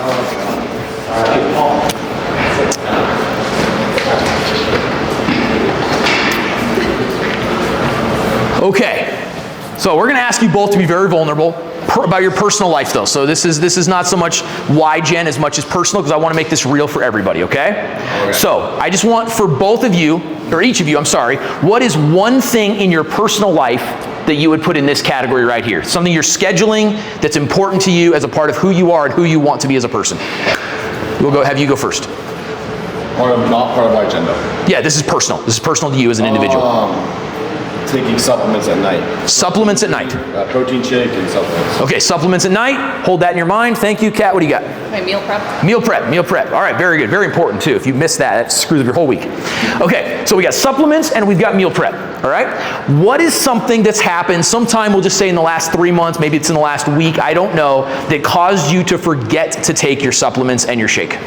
Okay, so we're going to ask you both to be very vulnerable about your personal life, though. So this is not so much why, Jen, as much as personal, because I want to make this real for everybody, okay? So I just want for both of you, or each of you, I'm sorry, what is one thing in your personal life that you would put in this category right here? Something you're scheduling that's important to you as a part of who you are and who you want to be as a person. We'll have you go first. Not part of my agenda. Yeah, this is personal. This is personal to you as an individual. Taking supplements at night. Supplements at night. Protein shake and supplements. Okay, supplements at night. Hold that in your mind. Thank you, Kat. What do you got? My meal prep. Meal prep. All right, very good. Very important, too. If you miss that, that screws up your whole week. Okay, so we got supplements and we've got meal prep. All right? What is something that's happened sometime, we'll just say in the last 3 months, maybe it's in the last week, I don't know, that caused you to forget to take your supplements and your shake?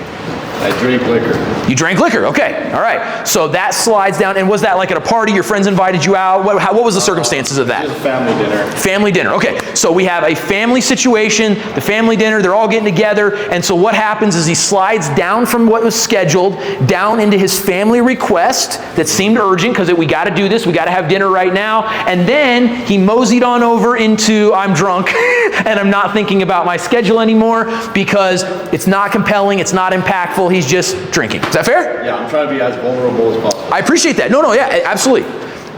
I drink liquor. You drank liquor, okay. All right. So that slides down. And was that like at a party? Your friends invited you out? What was the circumstances of that? It was a family dinner. Family dinner, okay. So we have a family situation, the family dinner, they're all getting together. And so what happens is he slides down from what was scheduled, down into his family request that seemed urgent because we got to do this, we got to have dinner right now. And then he moseyed on over into I'm drunk and I'm not thinking about my schedule anymore because it's not compelling, it's not impactful. He's just drinking. Is that fair? Yeah, I'm trying to be as vulnerable as possible. I appreciate that. No, yeah, absolutely.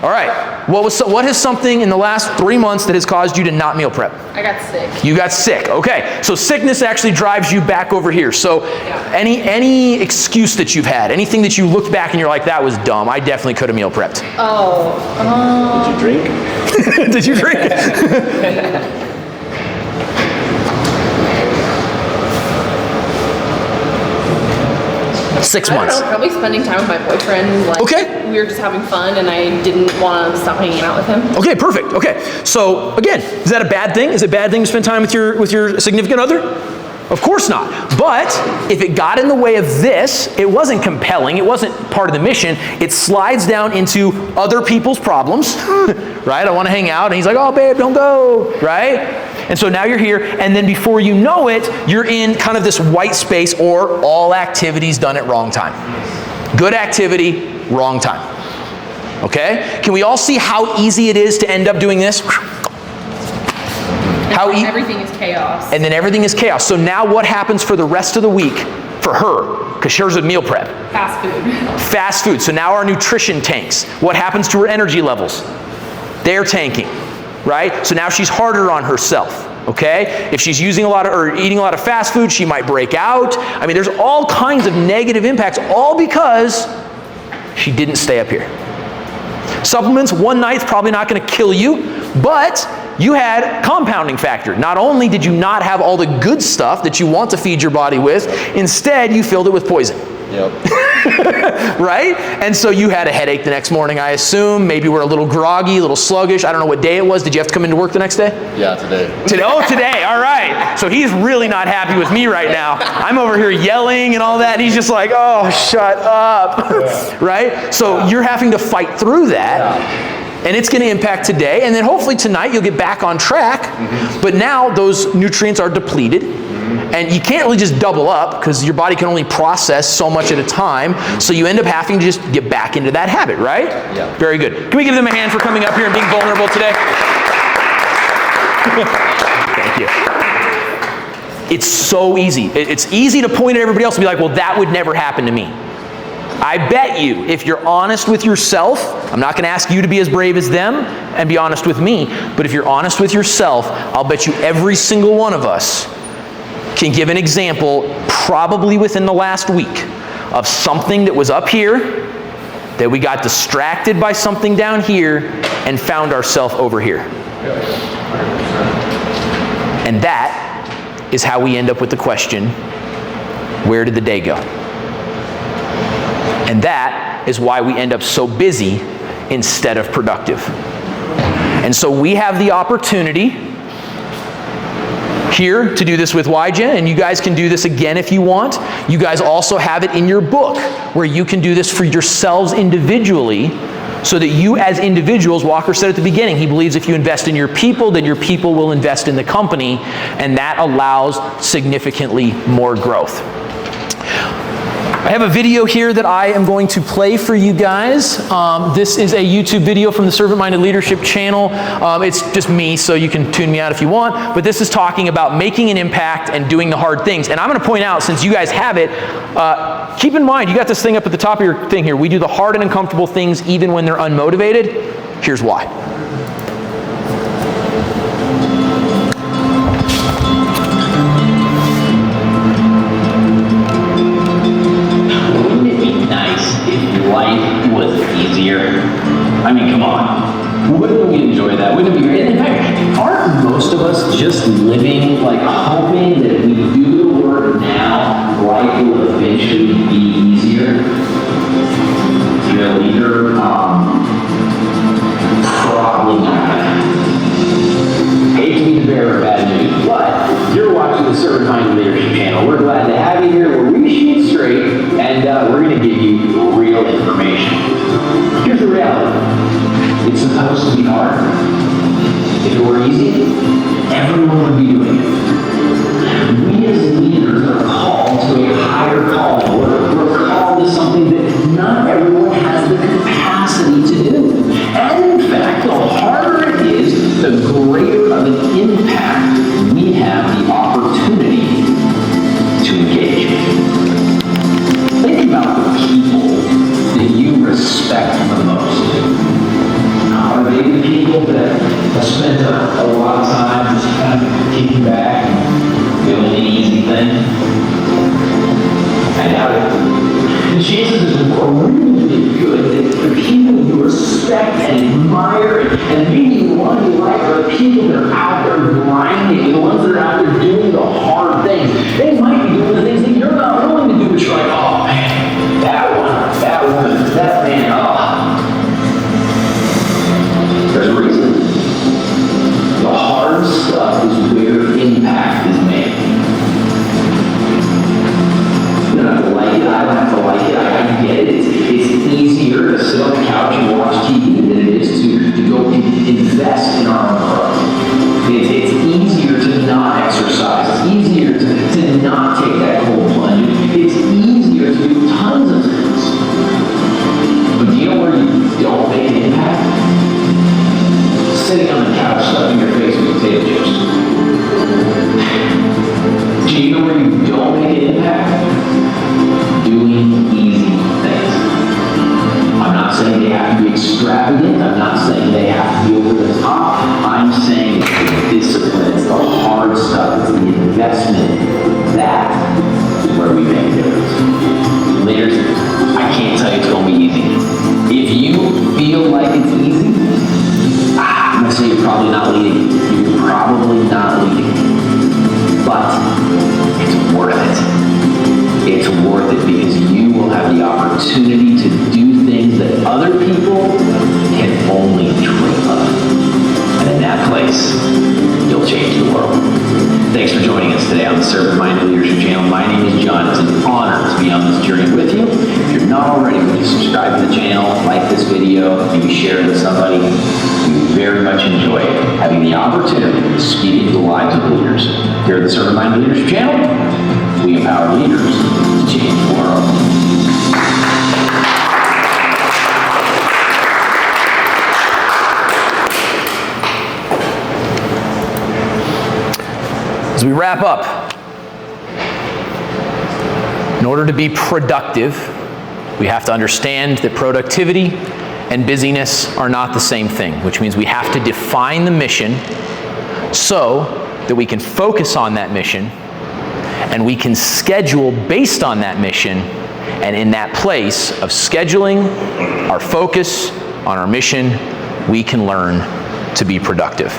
All right. What is something in the last 3 months that has caused you to not meal prep? I got sick. You got sick. Okay. So sickness actually drives you back over here. So any excuse that you've had, anything that you looked back and you're like, that was dumb. I definitely could have meal prepped. Oh. Did you drink? Did you drink? 6 months. I don't know, probably spending time with my boyfriend. Like, okay. We were just having fun and I didn't want to stop hanging out with him. Okay, perfect. Okay. So again, is that a bad thing? Is it a bad thing to spend time with your significant other? Of course not. But if it got in the way of this, it wasn't compelling, it wasn't part of the mission, it slides down into other people's problems, right? I want to hang out, and he's like, oh babe, don't go, right? And so now you're here, and then before you know it, you're in kind of this white space, or all activities done at wrong time. Good activity, wrong time. Okay? Can we all see how easy it is to end up doing this? Everything is chaos. And then everything is chaos. So now what happens for the rest of the week for her? Because hers is meal prep. Fast food. Fast food. So now our nutrition tanks. What happens to her energy levels? They're tanking, right? So now she's harder on herself. Okay? If she's using a lot of, or eating a lot of fast food, she might break out. I mean, there's all kinds of negative impacts, all because she didn't stay up here. Supplements, one night's probably not going to kill you, but you had compounding factor. Not only did you not have all the good stuff that you want to feed your body with, instead you filled it with poison. Yep. Right? And so you had a headache the next morning, I assume. Maybe we're a little groggy, a little sluggish. I don't know what day it was. Did you have to come into work the next day? Yeah, today. Today? Oh, today. All right. So he's really not happy with me right now. I'm over here yelling and all that, and he's just like, oh, shut up. Yeah. Right? So you're having to fight through that. Yeah. And it's going to impact today, and then hopefully tonight you'll get back on track. But now those nutrients are depleted, and you can't really just double up because your body can only process so much at a time. So you end up having to just get back into that habit, right? Yeah. Very good. Can we give them a hand for coming up here and being vulnerable today? Thank you. It's so easy. It's easy to point at everybody else and be like, well, that would never happen to me. I bet you, if you're honest with yourself, I'm not going to ask you to be as brave as them and be honest with me, but if you're honest with yourself, I'll bet you every single one of us can give an example, probably within the last week, of something that was up here, that we got distracted by something down here, and found ourselves over here. And that is how we end up with the question, where did the day go? And that is why we end up so busy instead of productive. And so we have the opportunity here to do this with YGen, and you guys can do this again if you want. You guys also have it in your book where you can do this for yourselves individually, so that you as individuals, Walker said at the beginning, he believes if you invest in your people, then your people will invest in the company, and that allows significantly more growth. I have a video here that I am going to play for you guys. This is a YouTube video from the Servant Minded Leadership channel. It's just me, so you can tune me out if you want. But this is talking about making an impact and doing the hard things. And I'm going to point out, since you guys have it, keep in mind, you got this thing up at the top of your thing here. We do the hard and uncomfortable things even when they're unmotivated. Here's why. Life was easier. I mean, come on. Wouldn't we enjoy that? Wouldn't it be great? In fact, aren't most of us just living, like, hoping that if we do the work now, life will eventually be easier? You know, either, probably not. Hate to be the bearer of bad news, but you're watching the Servant Minded Leadership channel. We're glad to have you here, where we shoot straight, and we're going to give you real information. Here's the reality. It's supposed to be hard. If it were easy, everyone would be doing it. We as leaders are called to a higher call. We're called to something that not everyone has the capacity to do. And in fact, the harder it is, the greater of an impact we have the opportunity to engage. Think about the people that you respect the most. Are they the people that have spent a lot of time just kind of kicking back opportunity to do things that other people can only dream of. And in that place, you'll change the world. Thanks for joining us today on the Servant-Minded Leadership Channel. My name is Jon. It's an honor to be on this journey with you. If you're not already, please subscribe to the channel, like this video, maybe share it with somebody. We very much enjoy having the opportunity to speak into the lives of leaders. Here at the Servant-Minded Leadership Channel, we empower leaders to change the world. As we wrap up, in order to be productive, we have to understand that productivity and busyness are not the same thing, which means we have to define the mission so that we can focus on that mission and we can schedule based on that mission, and in that place of scheduling our focus on our mission, we can learn to be productive.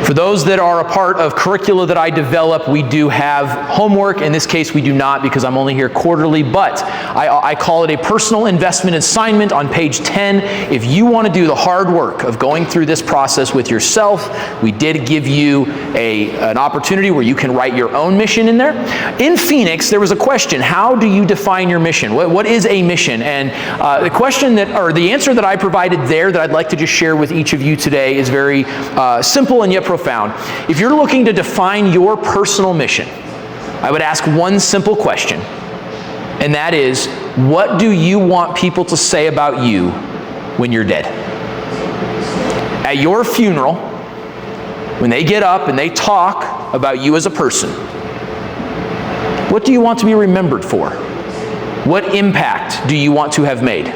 For those that are a part of curricula that I develop, we do have homework. In this case, we do not because I'm only here quarterly, but I call it a personal investment assignment on page 10. If you want to do the hard work of going through this process with yourself, we did give you an opportunity where you can write your own mission in there. In Phoenix, there was a question, how do you define your mission? What is a mission? And the question the answer that I provided there that I'd like to just share with each of you today is very simple and yet profound. If you're looking to define your personal mission, I would ask one simple question, and that is, what do you want people to say about you when you're dead? At your funeral, when they get up and they talk about you as a person, what do you want to be remembered for? What impact do you want to have made?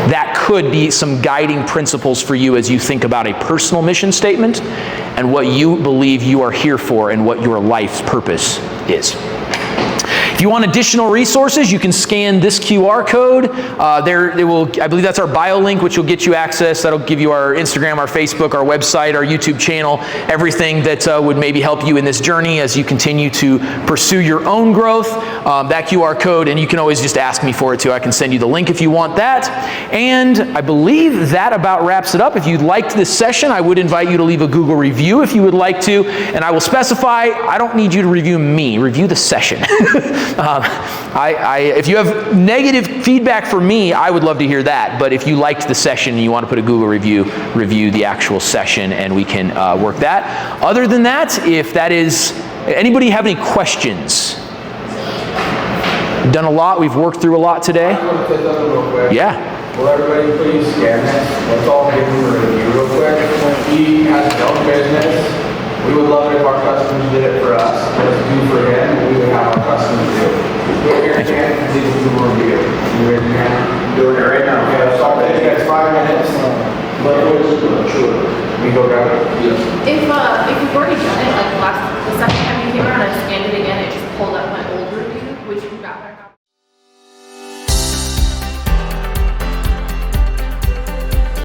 That could be some guiding principles for you as you think about a personal mission statement and what you believe you are here for and what your life's purpose is. If you want additional resources, you can scan this QR code. I believe that's our bio link, which will get you access. That'll give you our Instagram, our Facebook, our website, our YouTube channel, everything that would maybe help you in this journey as you continue to pursue your own growth. That QR code, and you can always just ask me for it too. I can send you the link if you want that. And I believe that about wraps it up. If you liked this session, I would invite you to leave a Google review if you would like to. And I will specify, I don't need you to review me, review the session. If you have negative feedback for me, I would love to hear that. But if you liked the session and you want to put a Google review the actual session, and we can work that. Other than that, if that is, anybody have any questions? We've done a lot. We've worked through a lot today. I want to say something real quick. Yeah. Will everybody please scan this? Let's all give them a review real quick. He has his own business. We would love it if our customers did it for us. Let's do for him, and we would have our customers do it. Put your hand and leave a review. You raise your hand. Doing it right now. Okay, let's start. You guys 5 minutes. Sure. We go grab it. Yes. If you've already done it, like the second time you came around, I scanned it again, it just pulled up my old review, which you got back on.